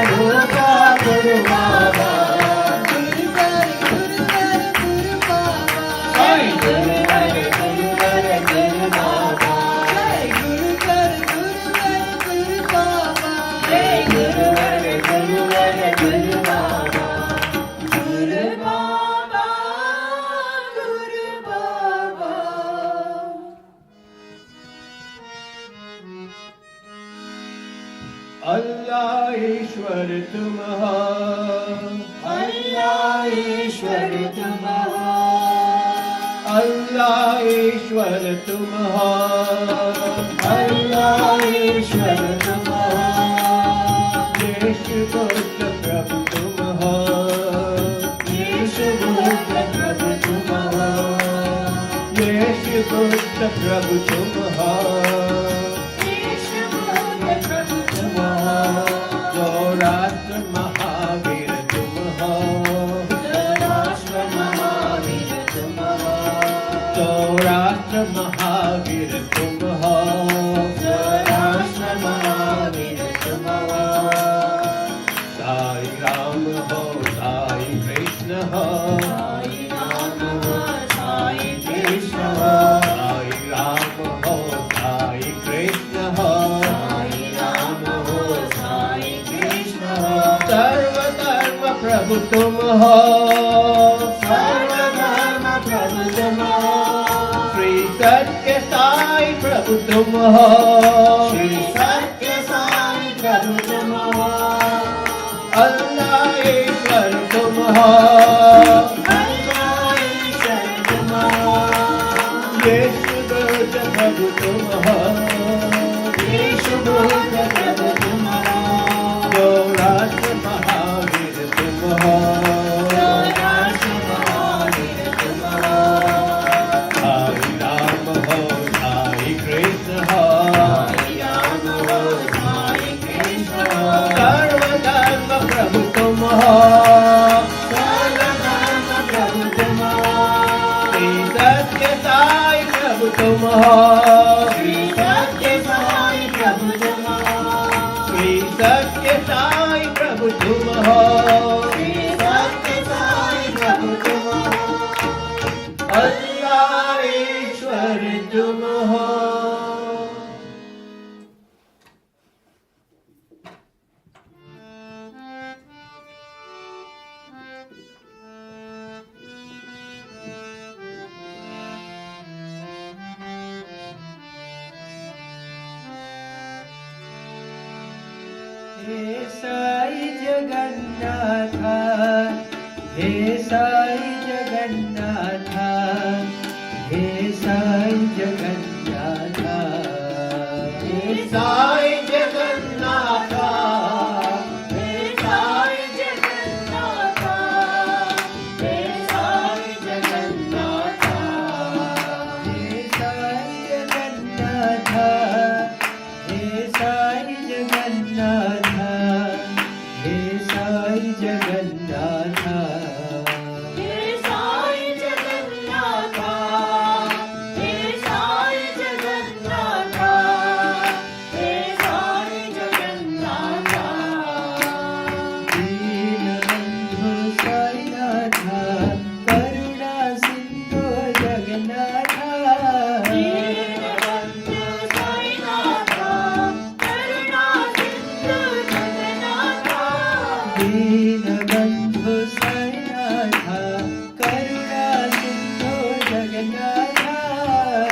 रूपा गुरु बाबा साईं गुरुवर गुरु बाबा अल्लाह ईश्वर तुम हो अल्लाह ईश्वर तुम हो अल्लाह ईश्वर तुम हो अल्लाह ईश्वर तुम हो यीशु बुद्ध प्रभु तुम हो यीशु बुद्ध प्रभु तुम हो यीशु बुद्ध प्रभु तुम हो राष्ट्र महावीर तुम हो राष्ट्र महावीर तुम हो राष्ट्र महावीर तुम हो राष्ट्र महावीर तुम हो साई राम हो साई कृष्ण हो साई राम हो साई कृष्ण हो साई राम हो साई कृष्ण हो सर्वधर्म प्रभु तुम हो सर्वधर्म प्रभु तुम हो श्री सत्य साई प्रभु तुम हो श्री सत्य साई प्रभु तुम हो अल्लाह ईश्वर तुम हो अल्लाह ईश्वर तुम हो यीशु बुद्ध प्रभु तुम हो यीशु बुद्ध प्रभु तुम हो राष्ट्र महावीर तुम हो राष्ट्र महावीर तुम हो साई राम हो साई कृष्ण हो साई राम हो साई कृष्ण हो सर्वधर्म प्रभु तुम हो सर्वधर्म प्रभु तुम हो श्री सत्य साई प्रभु तुम हो श्री सत्य साई प्रभु तुम हो श्री सत्य साई प्रभु तुम हो श्री सत्य साई प्रभु तुम हो अल्लाह ईश्वर तुम हो हे साई जगन्नाथ हे साई जगन्नाथ हे साई जगन्नाथ हे साई जगन्नाथ हे साई जगन्नाथ हे साई जगन्नाथ हे साई जगन्नाथ हे साई जगन्नाथ हे साई जगन्नाथ हे साई जगन्नाथ हे साई जगन्नाथ हे साई जगन्नाथ दीनबन्धु साईनाथ करुणा सिन्धु जगन्नाथ दीनबन्धु साईनाथ करुणा सिन्धु जगन्नाथ दीनबन्धु साईनाथ करुणा सिन्धु जगन्नाथ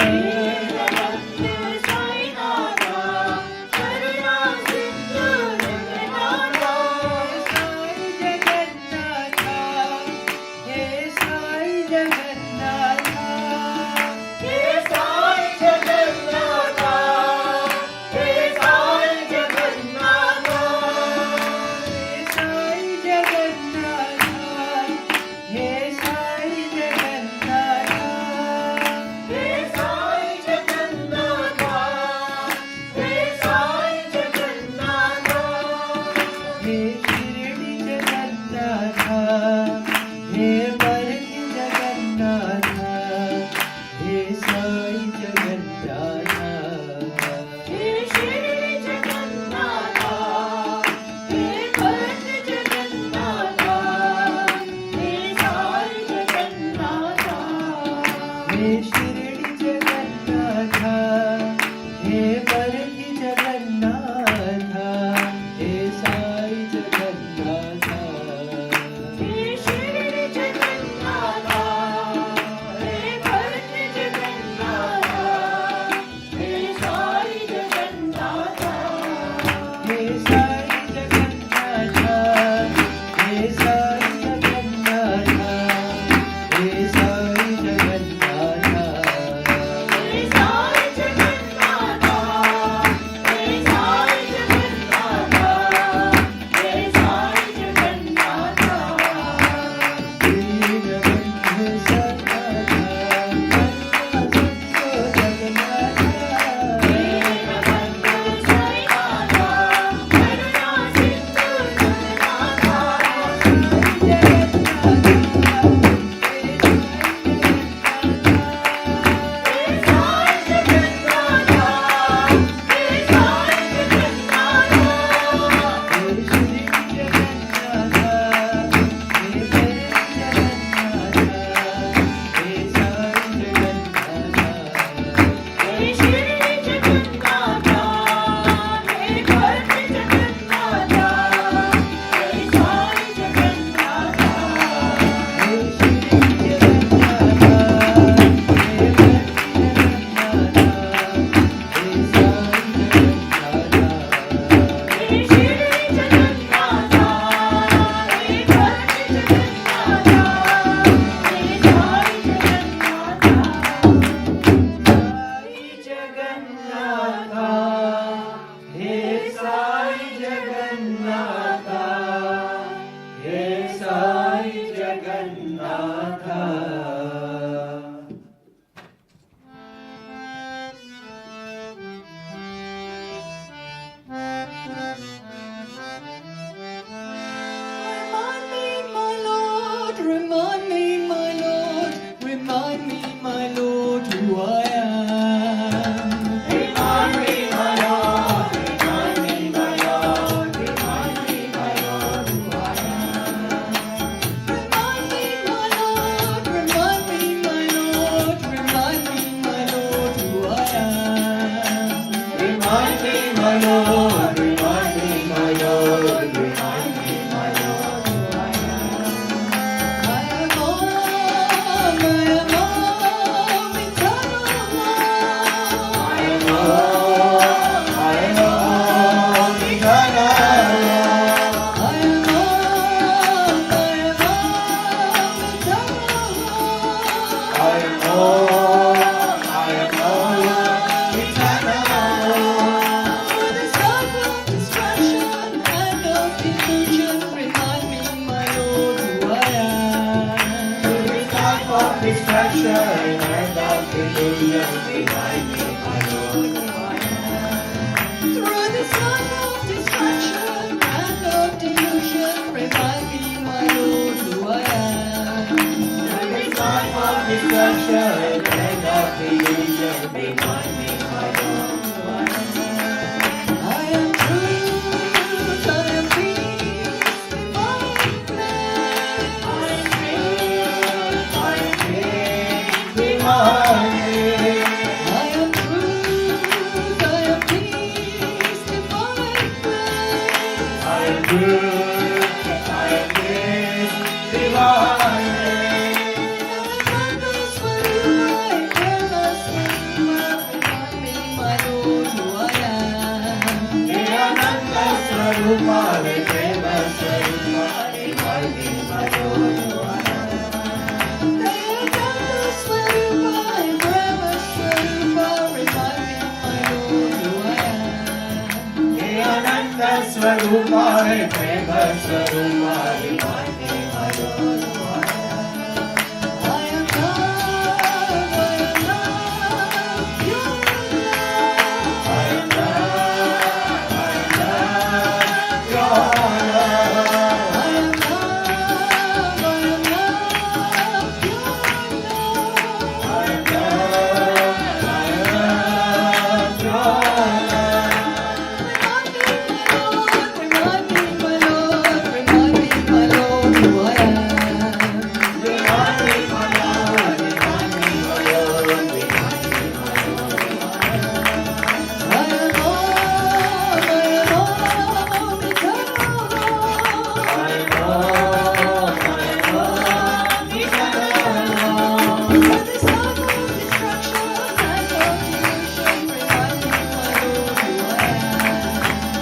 दीनबन्धु साईनाथ करुणा सिन्धु जगन्नाथ हे साई जगन्नाथ हे साई जगन्नाथ हे साई जगन्नाथ हे Sai illusion, remind me, my Lord, who I am. Through this life of distraction and of delusion, remind me, my Lord, who I am. Through this life of destruction and of illusion, remind me, my Lord, who I am. I am truth, I am peace, divine bliss. I am peace, remind me. I am truth, I am peace, divine bliss. I am good, I am peace, divine bliss. Swarupa, Prema Swarupa, remind me, my Lord, who I am. Ananda Swarupa, Prema Swarupa, remind me, my Lord, who I am. I am love, your love. I am love, your love. I am love, your love. I am love, your love. Remind me, my Lord, remind me, my Lord, who I am. Remind me, my Lord, remind me, my Lord, remind me, my Lord, who I am. I am all, eternal. I am all, eternal. For this life of destruction and of delusion, remind me, my Lord, who I am.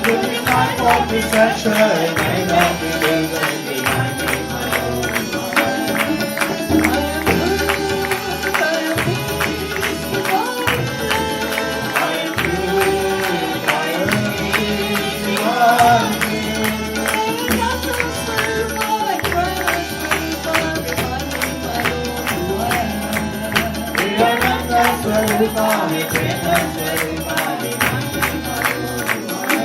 Through this life of destruction and of illusion, remind me, my Lord, who I am. I am truth, I am peace, divine bliss. I am good, I am peace, divine bliss. Ananda Swarupa, Prema Swarupa, remind me, my Lord, who I am.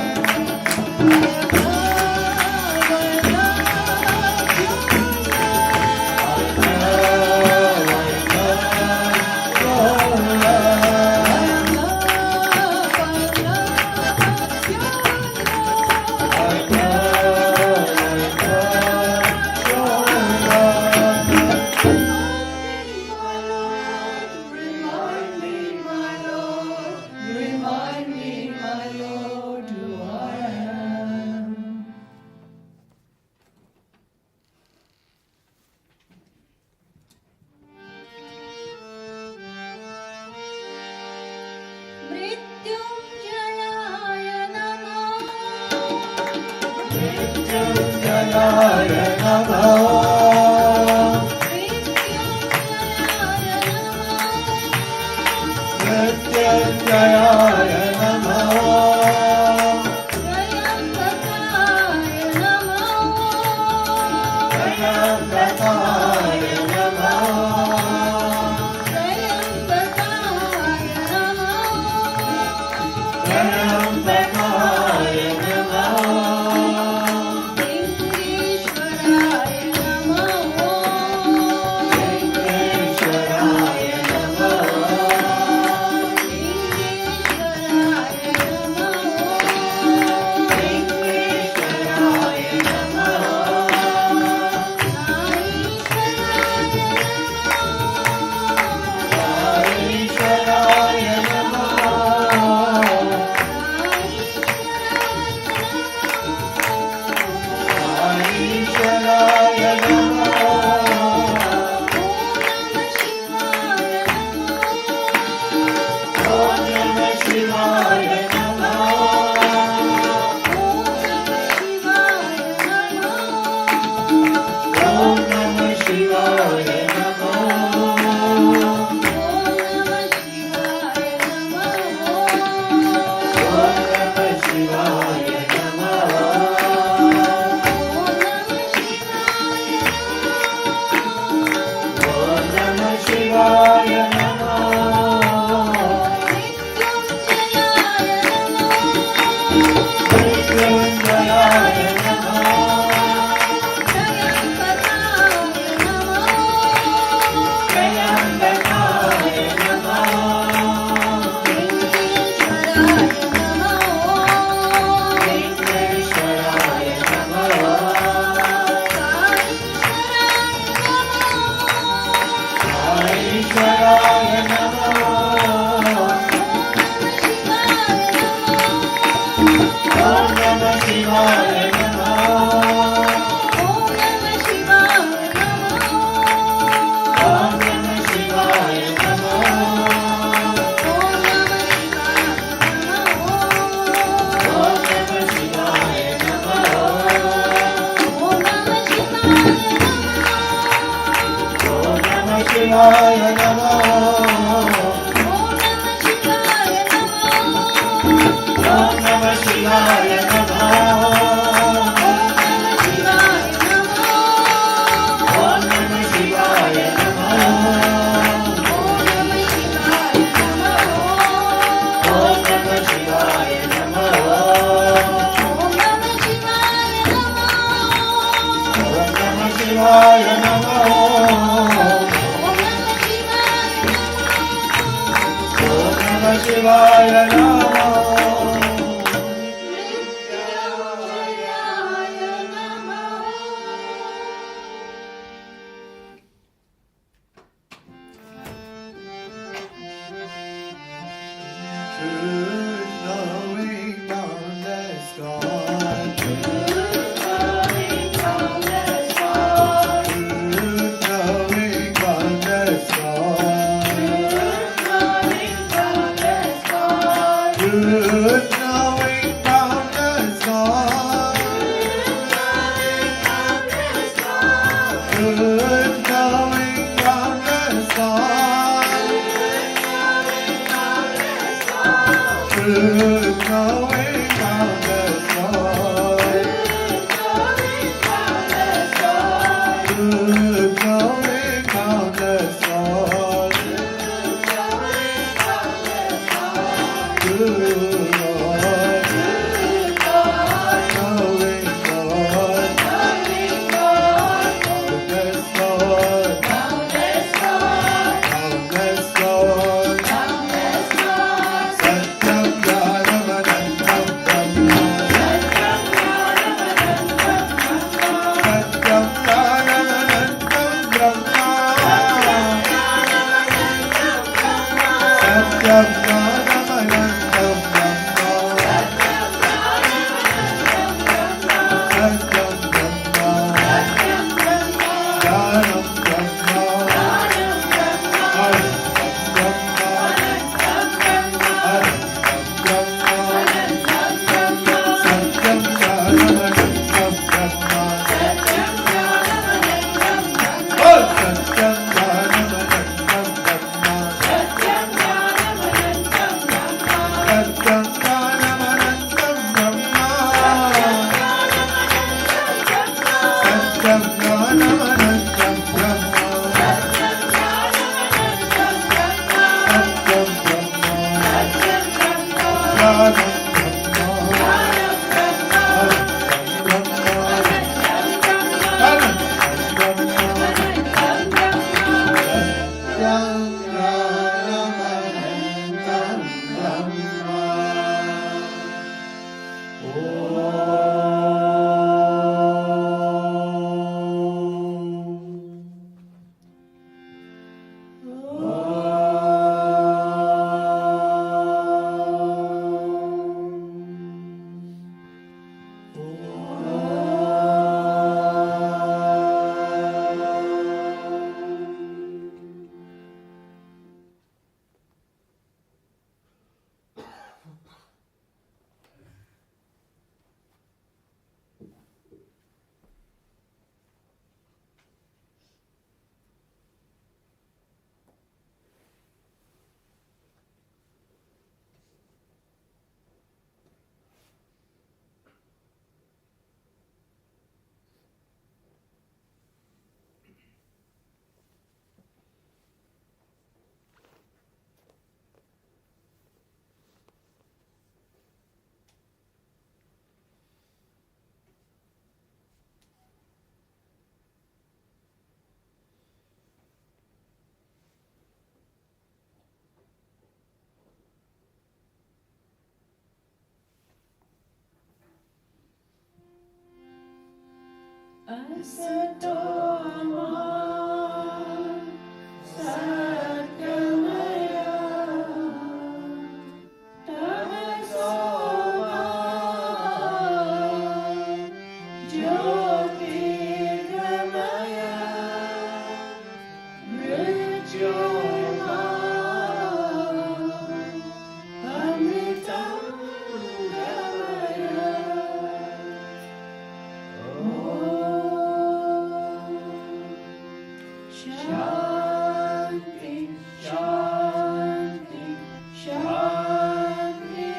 Remind me, my Lord, who I am. Mrityunjayaya Namah. Mrityunjayaya Namah. Mrityunjayaya Mrityunjayaya Namah. Namah. Trayambakaya Trayambakaya Namah. Namah. Trayambakaya Namah. Trayambakaya Namah. Lingeshwaraya Namah. Satyam Yadavananda Asato ma satgamaya tamaso ma jyotirgamaya mrityunjaya amritam gamaya. Shanti, Shanti, Shanti.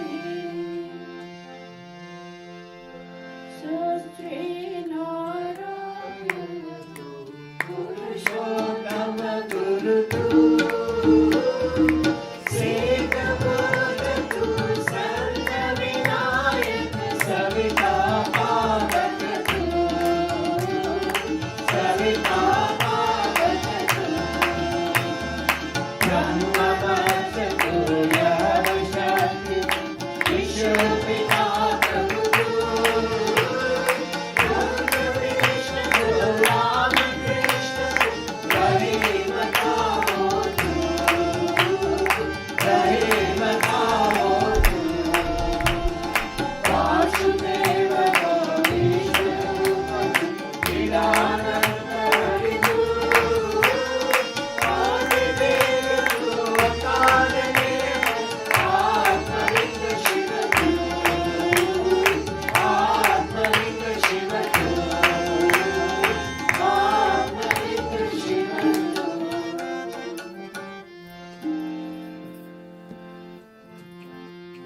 Sastri Narayana Purushottama Gurutu Sekavotatu Santa Vinayaka Savita Pavakatu Savita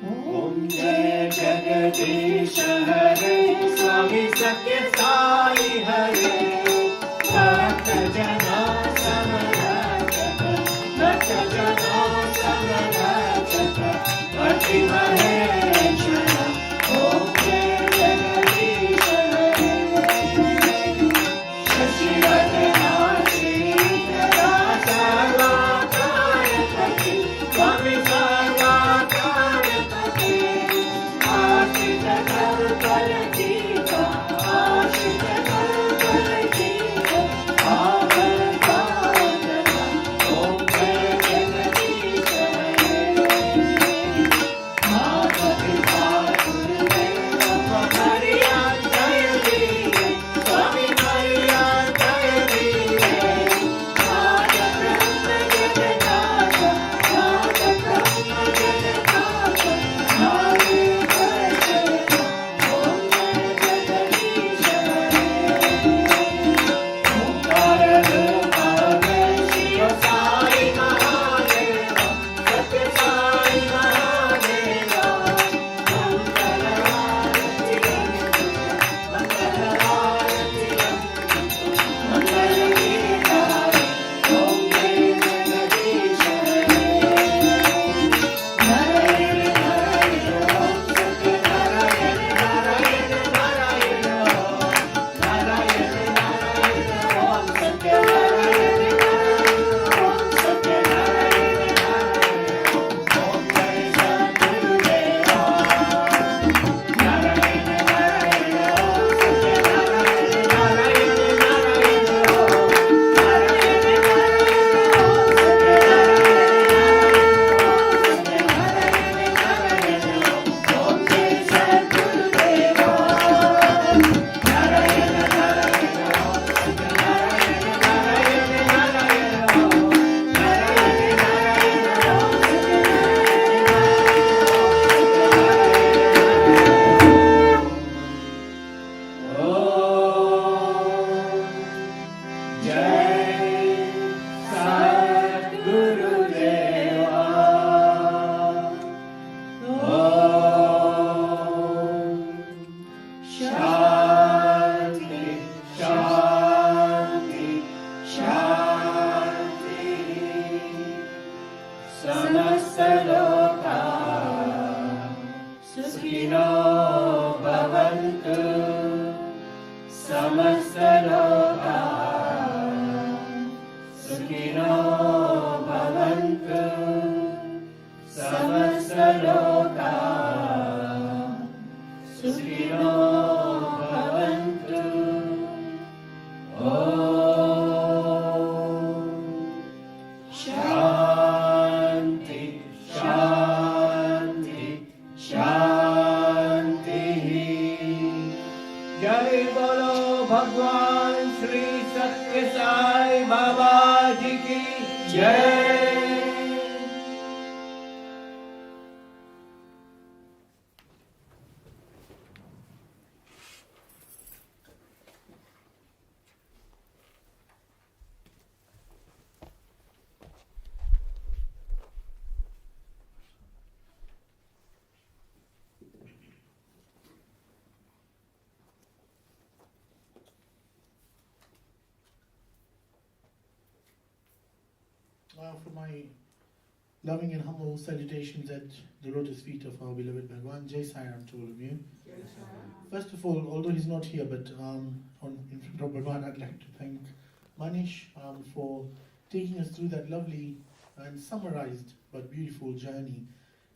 Om Jai Jagadish Hare Swami Satya Sai Hare Bhakta Jana Samarajaka Bhakta Jana Samarajaka Bhakti Maheshwara Om Jai Jagadish Hare Shashivardhana Sridhara Sarvakayapati Swami Sarvakayapati Ashita Kalpalajita Ashita जय बोलो भगवान श्री सत्य साई बाबा जी की जय। For my loving and humble salutations at the lotus feet of our beloved Bhagawan, Jai Sai Ram to all of you. First of all, although he's not here, but in front of Bhagawan, I'd like to thank Manish for taking us through that lovely and summarized but beautiful journey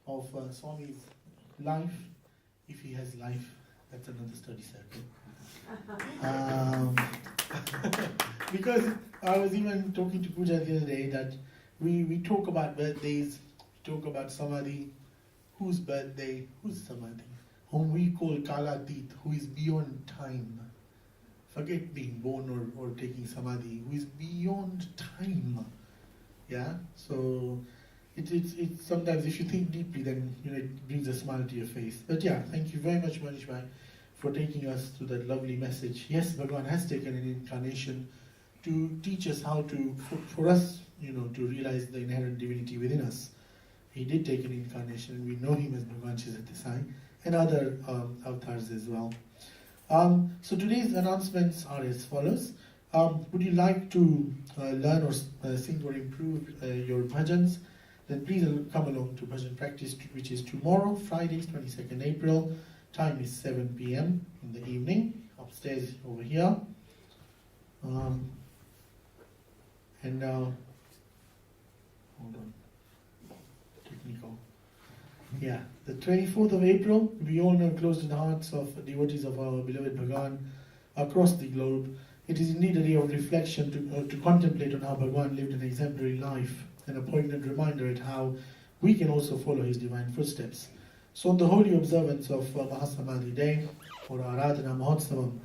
of Swami's life, if he has life. That's another study circle. Because I was even talking to Pooja the other day that we talk about birthdays, we talk about Samadhi. Whose birthday? Who's Samadhi? Whom we call Kalatit, who is beyond time. Forget being born or taking Samadhi, who is beyond time. Yeah? So it's sometimes if you think deeply, then it brings a smile to your face. But yeah, thank you very much, Manish Bhai, for taking us to that lovely message. Yes, Bhagawan has taken an incarnation to teach us how to, for us, to realize the inherent divinity within us. He did take an incarnation, and we know him as Bhagawan Leicester Sai and other avatars as well. So today's announcements are as follows. Would you like to learn or sing or improve your bhajans? Then please come along to bhajan practice, which is tomorrow, Friday, 22nd April. Time is 7 p.m. in the evening, upstairs over here. Hold on, technical. Yeah, the 24th of April, we all know close to the hearts of devotees of our beloved Bhagawan across the globe. It is indeed a day of reflection to contemplate on how Bhagawan lived an exemplary life, and a poignant reminder at how we can also follow his divine footsteps. So on the holy observance of Mahasamadhi Day, or Aradhana Mahotsavam,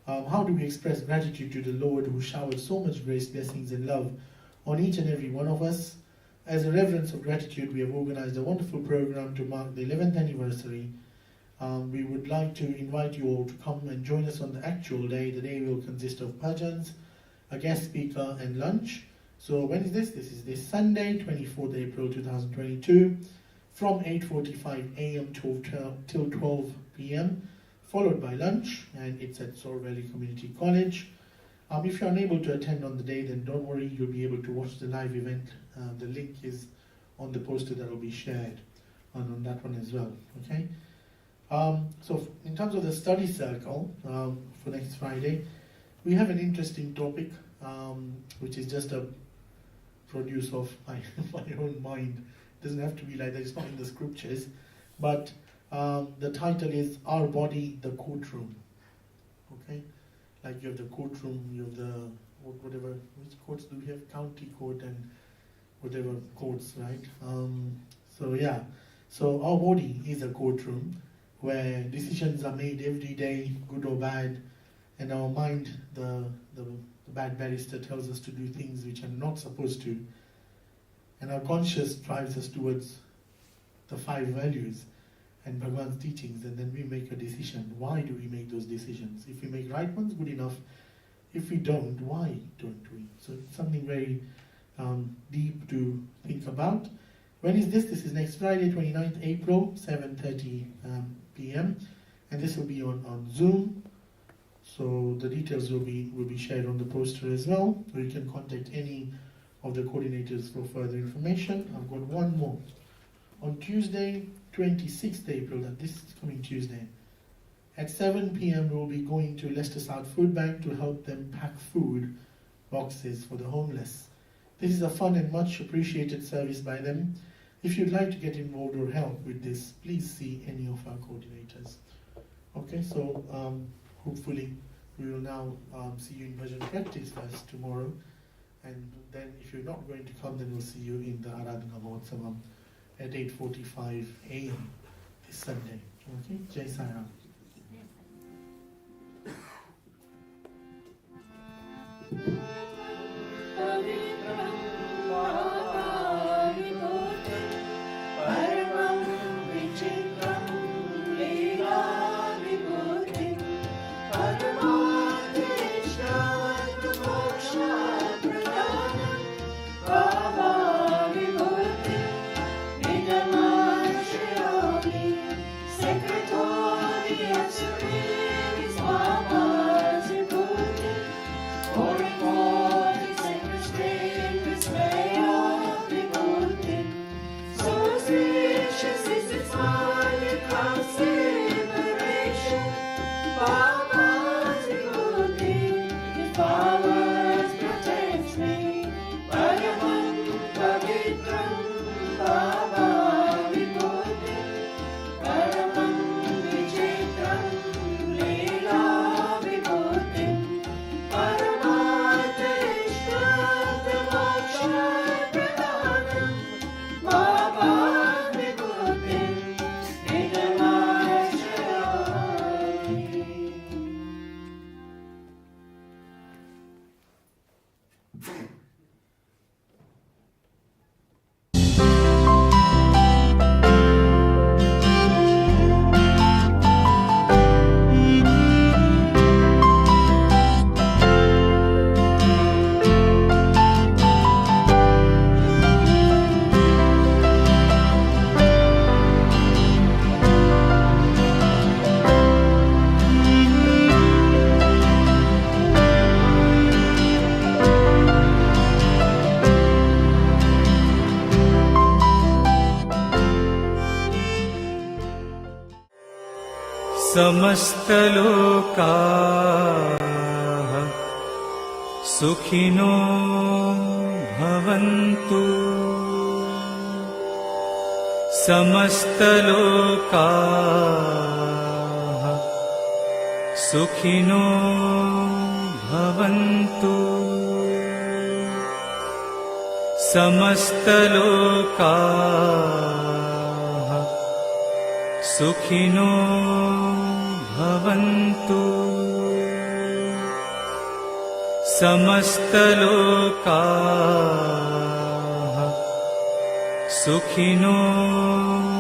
how do we express gratitude to the Lord who showered so much grace, blessings and love on each and every one of us? As a reverence of gratitude, we have organized a wonderful program to mark the 11th anniversary. We would like to invite you all to come and join us on the actual day. The day will consist of bhajans, a guest speaker and lunch. So when is this? This is this Sunday, 24th April 2022, from 8:45 a.m. till 12 p.m, followed by lunch, and it's at Sor Valley Community College. If you're unable to attend on the day, then don't worry, you'll be able to watch the live event. The link is on the poster that will be shared on that one as well. Okay. So in terms of the study circle for next Friday, we have an interesting topic, which is just a produce of my own mind. It doesn't have to be like that, it's not in the scriptures, but the title is Our Body, the Courtroom. Okay, like you have the courtroom, you have the whatever, which courts do we have? County court and whatever courts, right? So yeah, so our body is a courtroom where decisions are made every day, good or bad, and our mind, the bad barrister, tells us to do things which are not supposed to, and our conscious drives us towards the 5 values and Bhagavan's teachings, and then we make a decision. Why do we make those decisions? If we make right ones, good enough. If we don't, why don't we? So it's something very deep to think about. When is this? This is next Friday, 29th April, 7:30 p.m. and this will be on Zoom. So the details will be shared on the poster as well, or you can contact any of the coordinators for further information. I've got one more. On Tuesday, 26th April, that this is coming Tuesday, at 7 p.m. we'll be going to Leicester Sai Food Bank to help them pack food boxes for the homeless. This is a fun and much appreciated service by them. If you'd like to get involved or help with this, please see any of our coordinators. Okay, so hopefully we will now see you in Bhajan practice first tomorrow, and then if you're not going to come, then we'll see you in the Aradhana Mahotsavam at 8:45 a.m. this Sunday. Okay, Jai Sai Ram. पवित्रं भावाविभूतिं परमं विचित्रं लीलाविभूतिं परमार्थेष्टार्थमोक्षप्रदानं भावाविभूतिं निगमाश्रयामि Secretary of Supreme Swama's Vibhuti, pouring forth his sacred stream, display of Vibhuti. So spacious is its volume, comes liberation. Bhagawan's Vibhuti, his powers protects me. Bhagawan, Pavitram, Bhava Vibhuti. Paramam Vichitram Leela Vibhutim Paramatishtamoksha Pradhanam Bhava Vibhutim Nigamashayami. समस्तलोकाः सुखिनो भवन्तु समस्तलोकाः सुखिनो भवन्तु समस्तलोकाः सुखिनो भवन्तु समस्तलोकाः सुखिनो